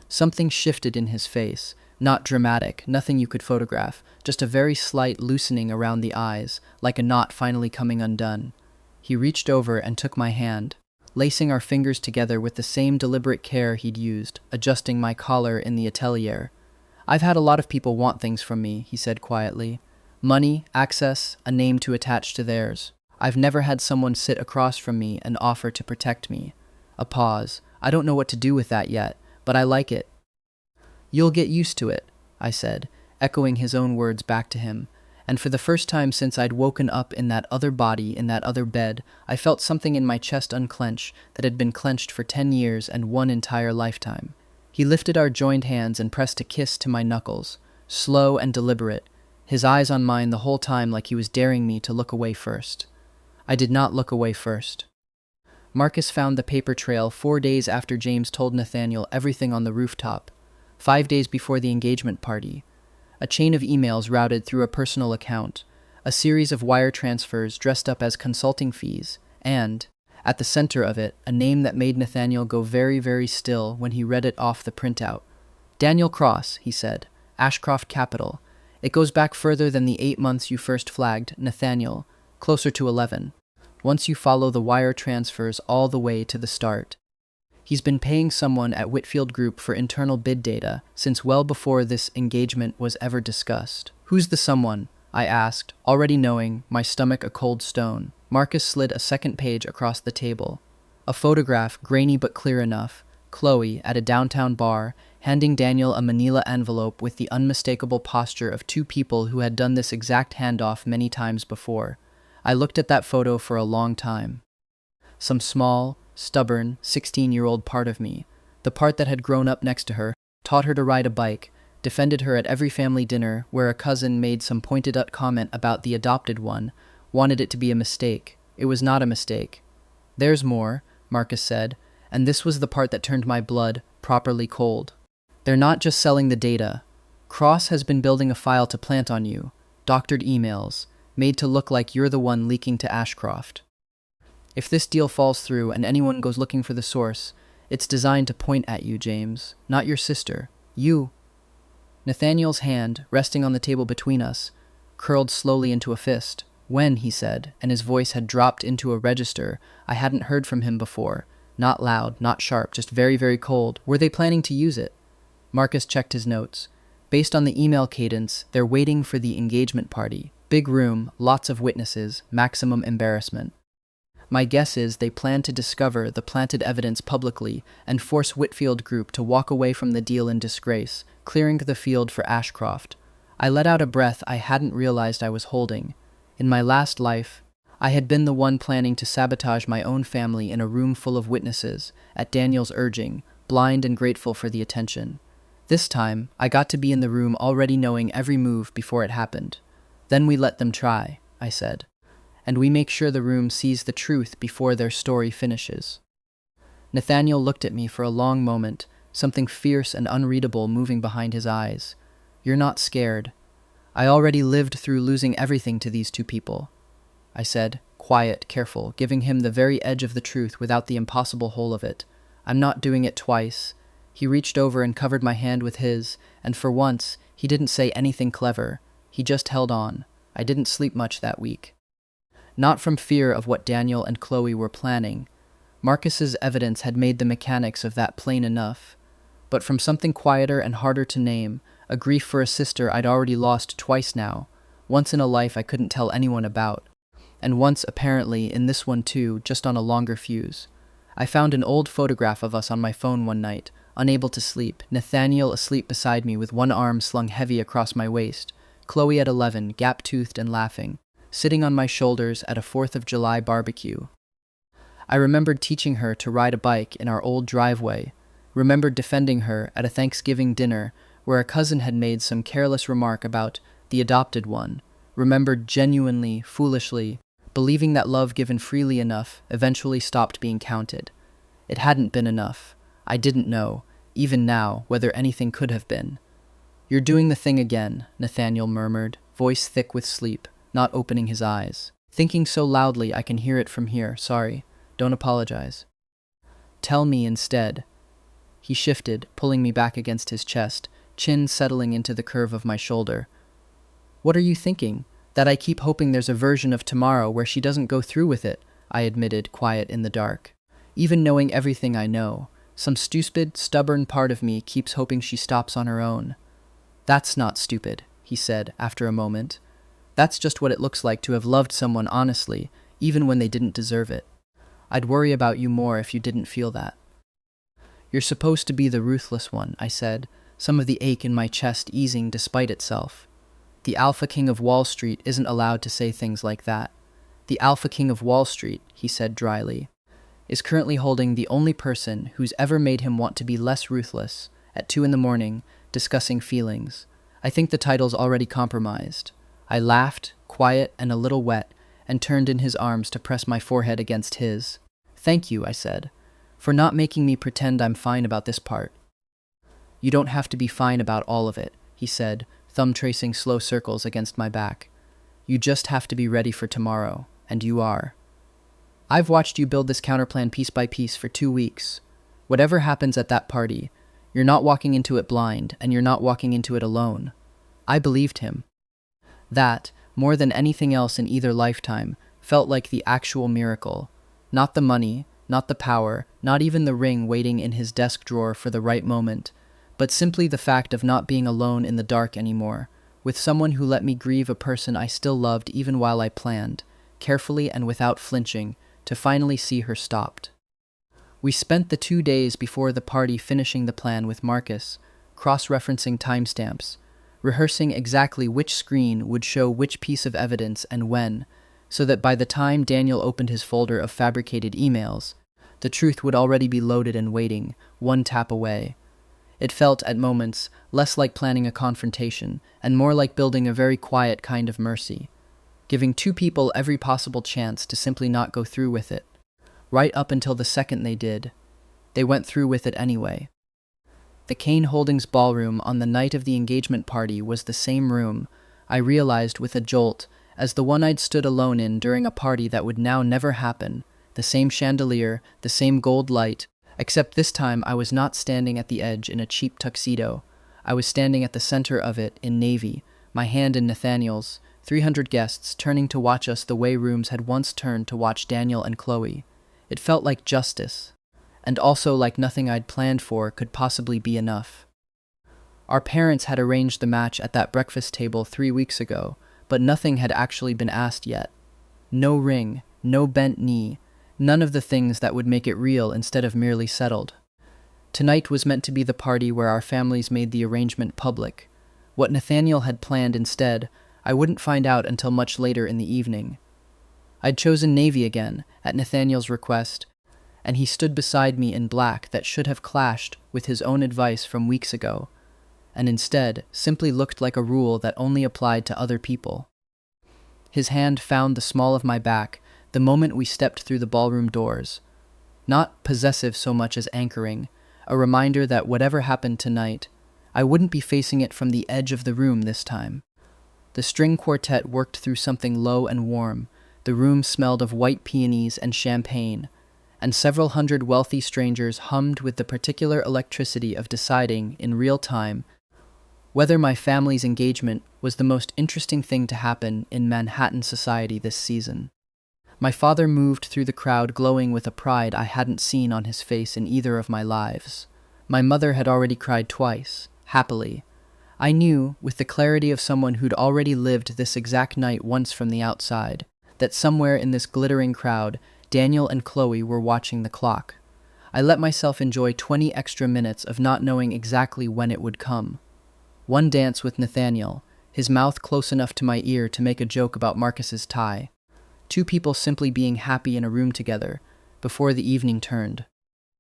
[SPEAKER 1] Something shifted in his face. Not dramatic, nothing you could photograph, just a very slight loosening around the eyes, like a knot finally coming undone. He reached over and took my hand, lacing our fingers together with the same deliberate care he'd used, adjusting my collar in the atelier. "I've had a lot of people want things from me," he said quietly. "Money, access, a name to attach to theirs. I've never had someone sit across from me and offer to protect me." A pause. "I don't know what to do with that yet, but I like it." "You'll get used to it," I said, echoing his own words back to him. And for the first time since I'd woken up in that other body, in that other bed, I felt something in my chest unclench that had been clenched for 10 years and one entire lifetime. He lifted our joined hands and pressed a kiss to my knuckles, slow and deliberate, his eyes on mine the whole time like he was daring me to look away first. I did not look away first. Marcus found the paper trail 4 days after James told Nathaniel everything on the rooftop, 5 days before the engagement party. A chain of emails routed through a personal account, a series of wire transfers dressed up as consulting fees, and, at the center of it, a name that made Nathaniel go very, very still when he read it off the printout. "Daniel Cross," he said, "Ashcroft Capital. It goes back further than the 8 months you first flagged, Nathaniel, closer to 11. Once you follow the wire transfers all the way to the start. He's been paying someone at Whitfield Group for internal bid data since well before this engagement was ever discussed." "Who's the someone?" I asked, already knowing, my stomach a cold stone. Marcus slid a second page across the table. A photograph, grainy but clear enough, Chloe, at a downtown bar, handing Daniel a manila envelope with the unmistakable posture of two people who had done this exact handoff many times before. I looked at that photo for a long time. Some small, stubborn, 16-year-old part of me, the part that had grown up next to her, taught her to ride a bike, defended her at every family dinner where a cousin made some pointed-out comment about the adopted one, wanted it to be a mistake. It was not a mistake. "There's more," Marcus said, and this was the part that turned my blood properly cold. "They're not just selling the data. Cross has been building a file to plant on you, doctored emails, made to look like you're the one leaking to Ashcroft. If this deal falls through and anyone goes looking for the source, it's designed to point at you, James, not your sister. You." Nathaniel's hand, resting on the table between us, curled slowly into a fist. "When," he said, and his voice had dropped into a register I hadn't heard from him before. Not loud, not sharp, just very, very cold. "Were they planning to use it?" Marcus checked his notes. "Based on the email cadence, they're waiting for the engagement party. Big room, lots of witnesses, maximum embarrassment. My guess is they plan to discover the planted evidence publicly and force Whitfield Group to walk away from the deal in disgrace, clearing the field for Ashcroft." I let out a breath I hadn't realized I was holding. In my last life, I had been the one planning to sabotage my own family in a room full of witnesses, at Daniel's urging, blind and grateful for the attention. This time, I got to be in the room already knowing every move before it happened. "Then we let them try," I said. "And we make sure the room sees the truth before their story finishes." Nathaniel looked at me for a long moment, something fierce and unreadable moving behind his eyes. "You're not scared. I already lived through losing everything to these two people," I said, quiet, careful, giving him the very edge of the truth without the impossible whole of it. "I'm not doing it twice. He reached over and covered my hand with his, and for once, he didn't say anything clever. He just held on. I didn't sleep much that week. Not from fear of what Daniel and Chloe were planning. Marcus's evidence had made the mechanics of that plain enough. But from something quieter and harder to name, a grief for a sister I'd already lost twice now, once in a life I couldn't tell anyone about, and once, apparently, in this one too, just on a longer fuse. I found an old photograph of us on my phone one night, unable to sleep, Nathaniel asleep beside me with one arm slung heavy across my waist, Chloe at 11, gap-toothed and laughing, sitting on my shoulders at a 4th of July barbecue. I remembered teaching her to ride a bike in our old driveway, remembered defending her at a Thanksgiving dinner where a cousin had made some careless remark about the adopted one, remembered genuinely, foolishly, believing that love given freely enough eventually stopped being counted. It hadn't been enough. I didn't know, even now, whether anything could have been. "You're doing the thing again," Nathaniel murmured, voice thick with sleep, not opening his eyes. "Thinking so loudly I can hear it from here, sorry. Don't apologize." "Tell me instead." He shifted, pulling me back against his chest, chin settling into the curve of my shoulder. "What are you thinking? That I keep hoping there's a version of tomorrow where she doesn't go through with it," I admitted, quiet in the dark. "Even knowing everything I know, some stupid, stubborn part of me keeps hoping she stops on her own." "That's not stupid," he said, after a moment. "That's just what it looks like to have loved someone honestly, even when they didn't deserve it. I'd worry about you more if you didn't feel that." "You're supposed to be the ruthless one," I said, some of the ache in my chest easing despite itself. "The Alpha King of Wall Street isn't allowed to say things like that." "The Alpha King of Wall Street," he said dryly, "is currently holding the only person who's ever made him want to be less ruthless, at 2 a.m, discussing feelings. I think the title's already compromised." I laughed, quiet and a little wet, and turned in his arms to press my forehead against his. "Thank you," I said, "for not making me pretend I'm fine about this part." "You don't have to be fine about all of it," he said, thumb tracing slow circles against my back. "You just have to be ready for tomorrow, and you are. I've watched you build this counterplan piece by piece for 2 weeks. Whatever happens at that party, you're not walking into it blind, and you're not walking into it alone." I believed him. That, more than anything else in either lifetime, felt like the actual miracle. Not the money, not the power, not even the ring waiting in his desk drawer for the right moment, but simply the fact of not being alone in the dark anymore, with someone who let me grieve a person I still loved even while I planned, carefully and without flinching, to finally see her stopped. We spent the 2 days before the party finishing the plan with Marcus, cross-referencing timestamps, rehearsing exactly which screen would show which piece of evidence and when, so that by the time Daniel opened his folder of fabricated emails, the truth would already be loaded and waiting, one tap away. It felt, at moments, less like planning a confrontation, and more like building a very quiet kind of mercy, giving 2 people every possible chance to simply not go through with it. Right up until the second they did. They went through with it anyway. The Kane Holdings ballroom on the night of the engagement party was the same room, I realized with a jolt, as the one I'd stood alone in during a party that would now never happen, the same chandelier, the same gold light, except this time I was not standing at the edge in a cheap tuxedo. I was standing at the center of it in navy, my hand in Nathaniel's, 300 guests turning to watch us the way rooms had once turned to watch Daniel and Chloe. It felt like justice, and also like nothing I'd planned for could possibly be enough. Our parents had arranged the match at that breakfast table 3 weeks ago, but nothing had actually been asked yet. No ring, no bent knee, none of the things that would make it real instead of merely settled. Tonight was meant to be the party where our families made the arrangement public. What Nathaniel had planned instead, I wouldn't find out until much later in the evening. I'd chosen navy again, at Nathaniel's request, and he stood beside me in black that should have clashed with his own advice from weeks ago, and instead simply looked like a rule that only applied to other people. His hand found the small of my back the moment we stepped through the ballroom doors. Not possessive so much as anchoring, a reminder that whatever happened tonight, I wouldn't be facing it from the edge of the room this time. The string quartet worked through something low and warm. The room smelled of white peonies and champagne, and several hundred wealthy strangers hummed with the particular electricity of deciding, in real time, whether my family's engagement was the most interesting thing to happen in Manhattan society this season. My father moved through the crowd glowing with a pride I hadn't seen on his face in either of my lives. My mother had already cried twice, happily. I knew, with the clarity of someone who'd already lived this exact night once from the outside, that somewhere in this glittering crowd, Daniel and Chloe were watching the clock. I let myself enjoy 20 extra minutes of not knowing exactly when it would come. One dance with Nathaniel, his mouth close enough to my ear to make a joke about Marcus's tie. Two people simply being happy in a room together, before the evening turned.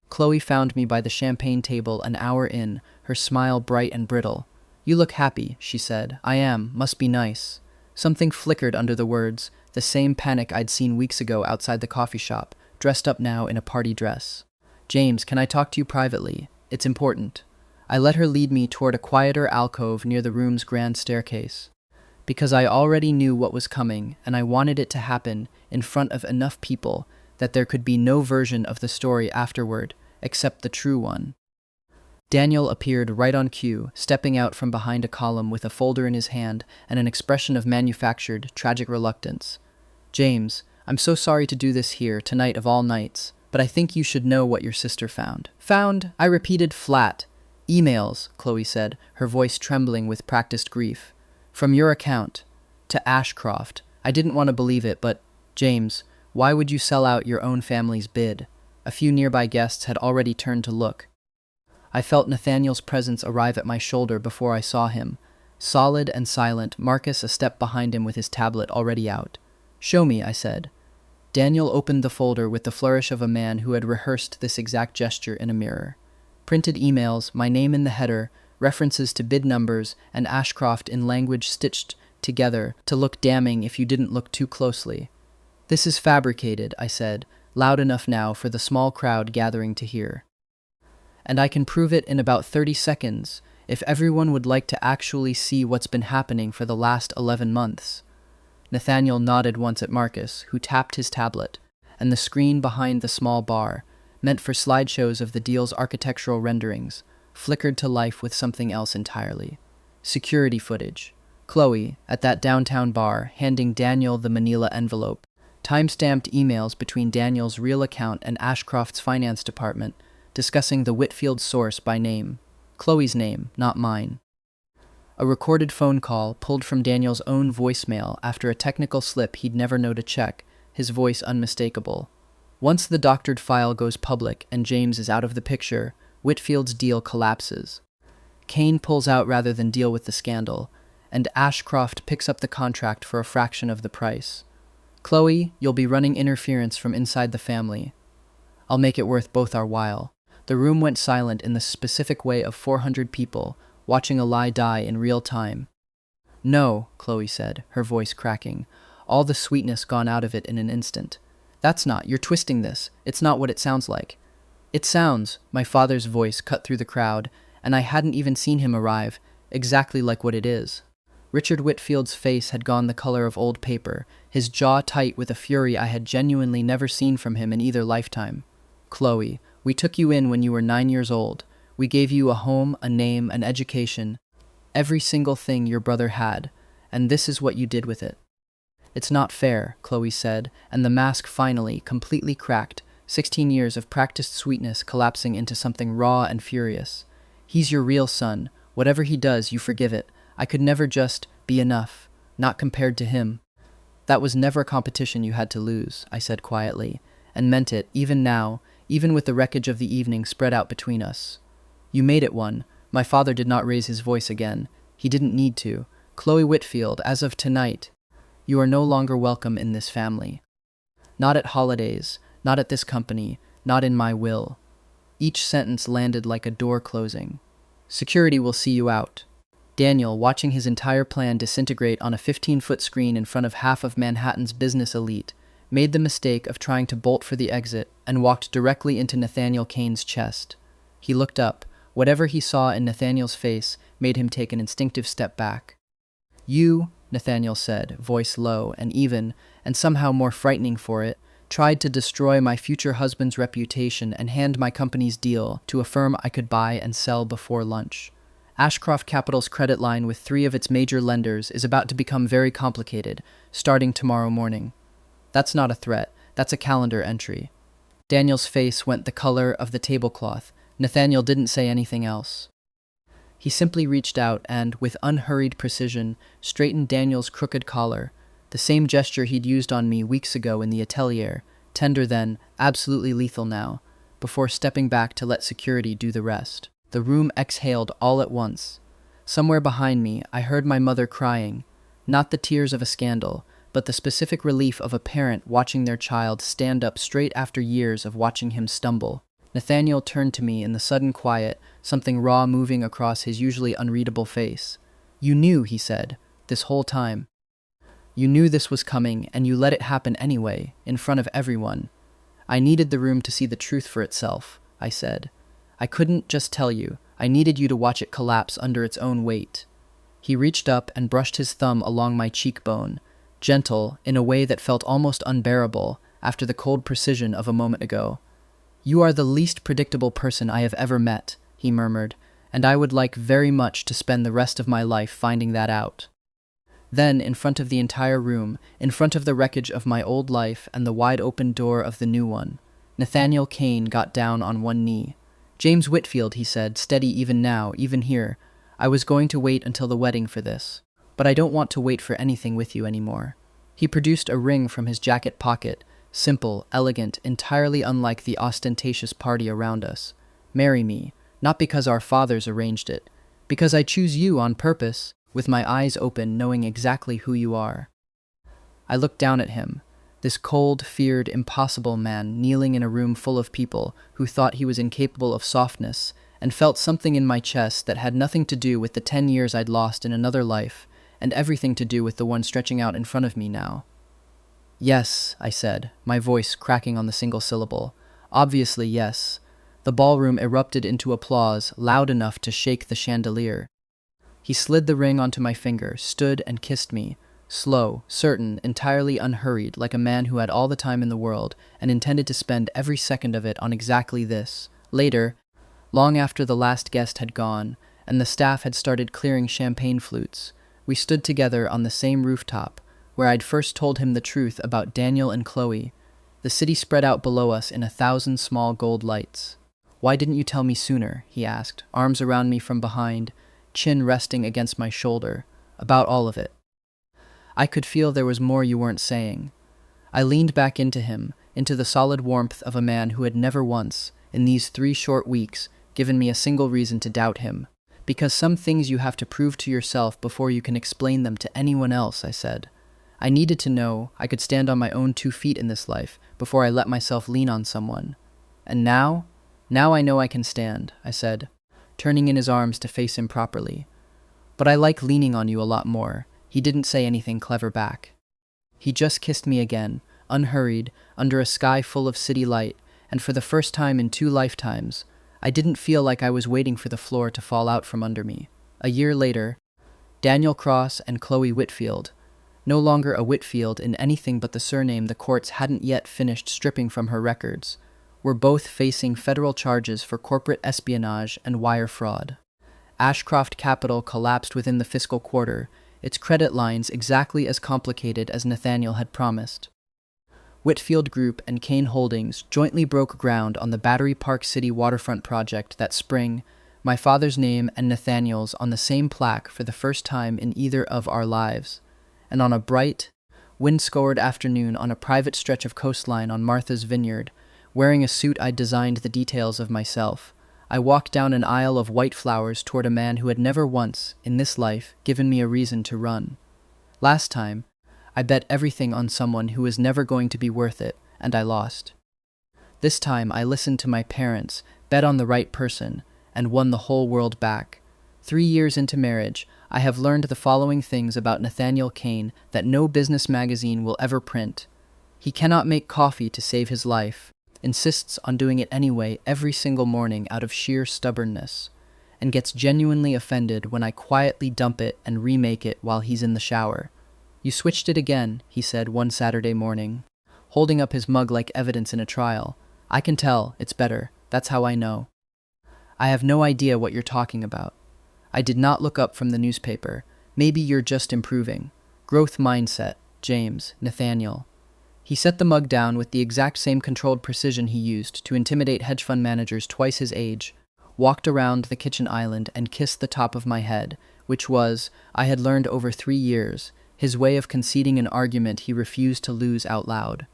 [SPEAKER 1] Chloe found me by the champagne table an hour in, her smile bright and brittle. "You look happy," she said. "I am. Must be nice." Something flickered under the words, the same panic I'd seen weeks ago outside the coffee shop, dressed up now in a party dress. "James, can I talk to you privately? It's important." I let her lead me toward a quieter alcove near the room's grand staircase. Because I already knew what was coming, and I wanted it to happen in front of enough people that there could be no version of the story afterward, except the true one. Daniel appeared right on cue, stepping out from behind a column with a folder in his hand and an expression of manufactured, tragic reluctance. "James, I'm so sorry to do this here, tonight of all nights, but I think you should know what your sister found." "Found?" I repeated flat. "Emails," Chloe said, her voice trembling with practiced grief. "From your account. To Ashcroft. I didn't want to believe it, but, James, why would you sell out your own family's bid?" A few nearby guests had already turned to look. I felt Nathaniel's presence arrive at my shoulder before I saw him. Solid and silent, Marcus a step behind him with his tablet already out. "Show me," I said. Daniel opened the folder with the flourish of a man who had rehearsed this exact gesture in a mirror. Printed emails, my name in the header, references to bid numbers, and Ashcroft in language stitched together to look damning if you didn't look too closely. "This is fabricated," I said, loud enough now for the small crowd gathering to hear. "And I can prove it in about 30 seconds, if everyone would like to actually see what's been happening for the last 11 months. Nathaniel nodded once at Marcus, who tapped his tablet, and the screen behind the small bar, meant for slideshows of the deal's architectural renderings, flickered to life with something else entirely. Security footage. Chloe, at that downtown bar, handing Daniel the manila envelope. Time-stamped emails between Daniel's real account and Ashcroft's finance department, discussing the Whitfield source by name. Chloe's name, not mine. A recorded phone call pulled from Daniel's own voicemail after a technical slip he'd never know to check, his voice unmistakable. Once the doctored file goes public and James is out of the picture, Whitfield's deal collapses. Kane pulls out rather than deal with the scandal, and Ashcroft picks up the contract for a fraction of the price. "Chloe, you'll be running interference from inside the family. I'll make it worth both our while." The room went silent in the specific way of 400 people, watching a lie die in real time. "No," Chloe said, her voice cracking, all the sweetness gone out of it in an instant. "That's not, you're twisting this. It's not what it sounds like." "It sounds," my father's voice cut through the crowd, and I hadn't even seen him arrive, exactly like what it is. Richard Whitfield's face had gone the color of old paper, his jaw tight with a fury I had genuinely never seen from him in either lifetime. "Chloe, we took you in when you were 9 years old. We gave you a home, a name, an education, every single thing your brother had, and this is what you did with it." "It's not fair," Chloe said, and the mask finally, completely cracked, 16 years of practiced sweetness collapsing into something raw and furious. "He's your real son. Whatever he does, you forgive it. I could never just be enough, not compared to him." "That was never a competition you had to lose," I said quietly, and meant it, even now, even with the wreckage of the evening spread out between us. "You made it one." My father did not raise his voice again. He didn't need to. "Chloe Whitfield, as of tonight, you are no longer welcome in this family. Not at holidays, not at this company, not in my will." Each sentence landed like a door closing. "Security will see you out." Daniel, watching his entire plan disintegrate on a 15-foot screen in front of half of Manhattan's business elite, made the mistake of trying to bolt for the exit and walked directly into Nathaniel Kane's chest. He looked up. Whatever he saw in Nathaniel's face made him take an instinctive step back. "You," Nathaniel said, voice low and even, and somehow more frightening for it, tried to destroy my future husband's reputation and hand my company's deal to a firm I could buy and sell before lunch. Ashcroft Capital's credit line with 3 of its major lenders is about to become very complicated, starting tomorrow morning. That's not a threat, that's a calendar entry. Daniel's face went the color of the tablecloth. Nathaniel didn't say anything else. He simply reached out and, with unhurried precision, straightened Daniel's crooked collar, the same gesture he'd used on me weeks ago in the atelier, tender then, absolutely lethal now, before stepping back to let security do the rest. The room exhaled all at once. Somewhere behind me, I heard my mother crying, not the tears of a scandal, but the specific relief of a parent watching their child stand up straight after years of watching him stumble. Nathaniel turned to me in the sudden quiet, something raw moving across his usually unreadable face. "You knew," he said, "this whole time. You knew this was coming, and you let it happen anyway, in front of everyone." "I needed the room to see the truth for itself," I said. "I couldn't just tell you. I needed you to watch it collapse under its own weight." He reached up and brushed his thumb along my cheekbone, gentle, in a way that felt almost unbearable after the cold precision of a moment ago. "You are the least predictable person I have ever met," he murmured, "and I would like very much to spend the rest of my life finding that out." Then, in front of the entire room, in front of the wreckage of my old life and the wide-open door of the new one, Nathaniel Kane got down on one knee. "James Whitfield," he said, steady even now, even here, "I was going to wait until the wedding for this. But I don't want to wait for anything with you anymore." He produced a ring from his jacket pocket, simple, elegant, entirely unlike the ostentatious party around us. "Marry me, not because our fathers arranged it, because I choose you on purpose, with my eyes open, knowing exactly who you are." I looked down at him, this cold, feared, impossible man kneeling in a room full of people who thought he was incapable of softness, and felt something in my chest that had nothing to do with the 10 years I'd lost in another life, and everything to do with the one stretching out in front of me now. "Yes," I said, my voice cracking on the single syllable. "Obviously, yes." The ballroom erupted into applause, loud enough to shake the chandelier. He slid the ring onto my finger, stood and kissed me, slow, certain, entirely unhurried, like a man who had all the time in the world and intended to spend every second of it on exactly this. Later, long after the last guest had gone, and the staff had started clearing champagne flutes, we stood together on the same rooftop, where I'd first told him the truth about Daniel and Chloe. The city spread out below us in 1,000 small gold lights. "Why didn't you tell me sooner?" he asked, arms around me from behind, chin resting against my shoulder. "About all of it." I could feel there was more you weren't saying. I leaned back into him, into the solid warmth of a man who had never once, in these 3 short weeks, given me a single reason to doubt him. "Because some things you have to prove to yourself before you can explain them to anyone else," I said. "I needed to know I could stand on my own 2 feet in this life before I let myself lean on someone. And now I know I can stand," I said, turning in his arms to face him properly. "But I like leaning on you a lot more." He didn't say anything clever back. He just kissed me again, unhurried, under a sky full of city light, and for the first time in 2 lifetimes, I didn't feel like I was waiting for the floor to fall out from under me. A year later, Daniel Cross and Chloe Whitfield, no longer a Whitfield in anything but the surname the courts hadn't yet finished stripping from her records, were both facing federal charges for corporate espionage and wire fraud. Ashcroft Capital collapsed within the fiscal quarter, its credit lines exactly as complicated as Nathaniel had promised. Whitfield Group and Kane Holdings jointly broke ground on the Battery Park City waterfront project that spring, my father's name and Nathaniel's on the same plaque for the first time in either of our lives. And on a bright, wind-scoured afternoon on a private stretch of coastline on Martha's Vineyard, wearing a suit I'd designed the details of myself, I walked down an aisle of white flowers toward a man who had never once, in this life, given me a reason to run. Last time, I bet everything on someone who was never going to be worth it, and I lost. This time, I listened to my parents, bet on the right person, and won the whole world back. 3 years into marriage, I have learned the following things about Nathaniel Kane that no business magazine will ever print. He cannot make coffee to save his life, insists on doing it anyway every single morning out of sheer stubbornness, and gets genuinely offended when I quietly dump it and remake it while he's in the shower. "You switched it again," he said one Saturday morning, holding up his mug like evidence in a trial. I can tell, it's better. That's how I know. I have no idea what you're talking about. I did not look up from the newspaper. Maybe you're just improving. Growth mindset, James, Nathaniel. He set the mug down with the exact same controlled precision he used to intimidate hedge fund managers twice his age, walked around the kitchen island and kissed the top of my head, which was, I had learned over 3 years, his way of conceding an argument he refused to lose out loud.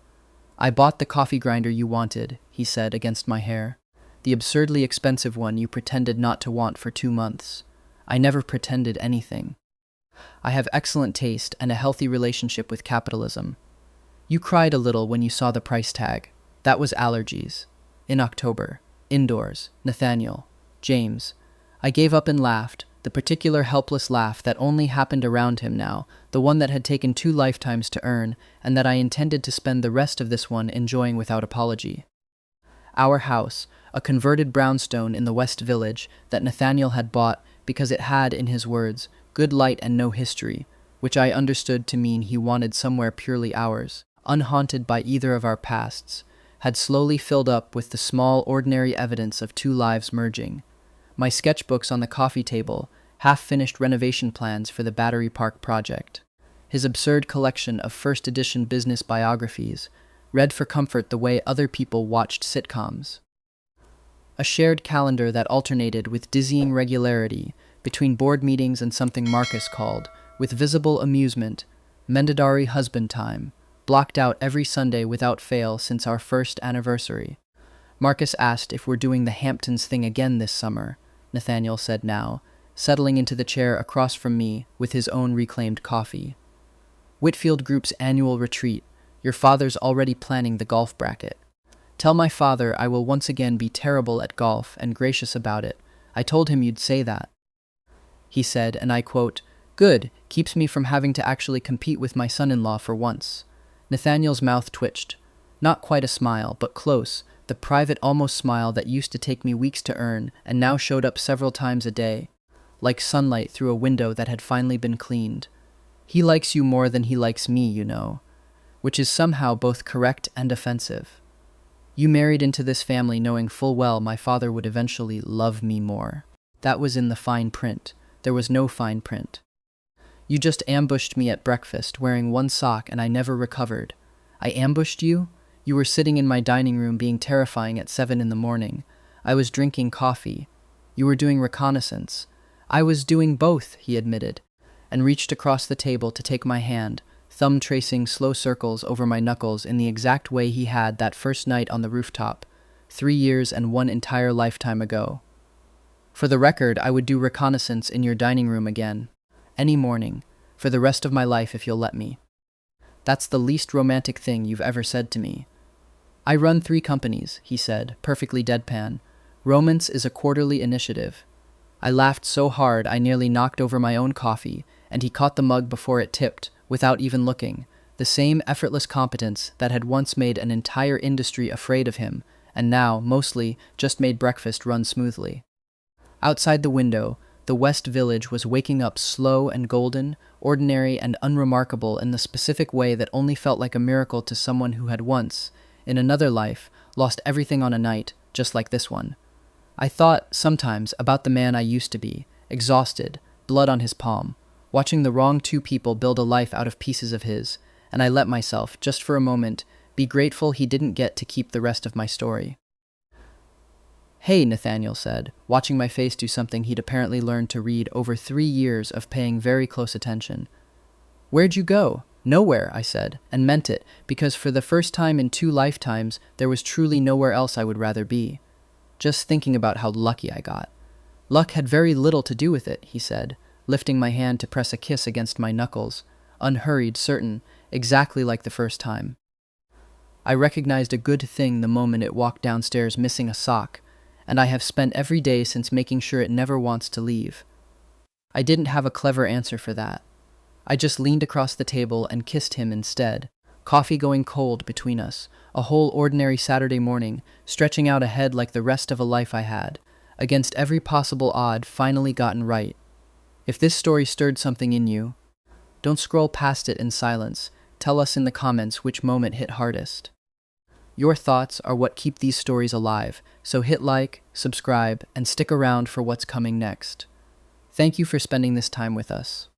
[SPEAKER 1] I bought the coffee grinder you wanted, he said against my hair. The absurdly expensive one you pretended not to want for 2 months. I never pretended anything. I have excellent taste and a healthy relationship with capitalism. You cried a little when you saw the price tag. That was allergies. In October. Indoors. Nathaniel. James. I gave up and laughed, the particular helpless laugh that only happened around him now, the one that had taken 2 lifetimes to earn, and that I intended to spend the rest of this one enjoying without apology. Our house, a converted brownstone in the West Village that Nathaniel had bought because it had, in his words, good light and no history, which I understood to mean he wanted somewhere purely ours, unhaunted by either of our pasts, had slowly filled up with the small, ordinary evidence of 2 lives merging. My sketchbooks on the coffee table, half-finished renovation plans for the Battery Park project, his absurd collection of first-edition business biographies, read for comfort the way other people watched sitcoms. A shared calendar that alternated with dizzying regularity between board meetings and something Marcus called, with visible amusement, Mendadari husband time, blocked out every Sunday without fail since our first anniversary. Marcus asked if we're doing the Hamptons thing again this summer, Nathaniel said now, settling into the chair across from me with his own reclaimed coffee. Whitfield Group's annual retreat. Your father's already planning the golf bracket. Tell my father I will once again be terrible at golf and gracious about it. I told him you'd say that. He said, and I quote, Good, keeps me from having to actually compete with my son-in-law for once. Nathaniel's mouth twitched. Not quite a smile, but close, the private almost smile that used to take me weeks to earn and now showed up several times a day, like sunlight through a window that had finally been cleaned. He likes you more than he likes me, you know, which is somehow both correct and offensive. You married into this family knowing full well my father would eventually love me more. That was in the fine print. There was no fine print. You just ambushed me at breakfast, wearing 1 sock, and I never recovered. I ambushed you? You were sitting in my dining room being terrifying at 7 in the morning. I was drinking coffee. You were doing reconnaissance. I was doing both, he admitted, and reached across the table to take my hand, thumb tracing slow circles over my knuckles in the exact way he had that first night on the rooftop, 3 years and 1 entire lifetime ago. For the record, I would do reconnaissance in your dining room again. Any morning. For the rest of my life if you'll let me. That's the least romantic thing you've ever said to me. I run 3 companies, he said, perfectly deadpan. Romance is a quarterly initiative. I laughed so hard I nearly knocked over my own coffee, and he caught the mug before it tipped, without even looking, the same effortless competence that had once made an entire industry afraid of him, and now, mostly, just made breakfast run smoothly. Outside the window, the West Village was waking up slow and golden, ordinary and unremarkable in the specific way that only felt like a miracle to someone who had once, in another life, lost everything on a night, just like this one. I thought, sometimes, about the man I used to be, exhausted, blood on his palm, watching the wrong 2 people build a life out of pieces of his, and I let myself, just for a moment, be grateful he didn't get to keep the rest of my story. Hey, Nathaniel said, watching my face do something he'd apparently learned to read over 3 years of paying very close attention. Where'd you go? Nowhere, I said, and meant it, because for the first time in 2 lifetimes, there was truly nowhere else I would rather be. Just thinking about how lucky I got. Luck had very little to do with it, he said, lifting my hand to press a kiss against my knuckles, unhurried, certain, exactly like the first time. I recognized a good thing the moment it walked downstairs missing a sock, and I have spent every day since making sure it never wants to leave. I didn't have a clever answer for that. I just leaned across the table and kissed him instead, coffee going cold between us, a whole ordinary Saturday morning, stretching out ahead like the rest of a life I had, against every possible odd finally gotten right. If this story stirred something in you, don't scroll past it in silence. Tell us in the comments which moment hit hardest. Your thoughts are what keep these stories alive, so hit like, subscribe, and stick around for what's coming next. Thank you for spending this time with us.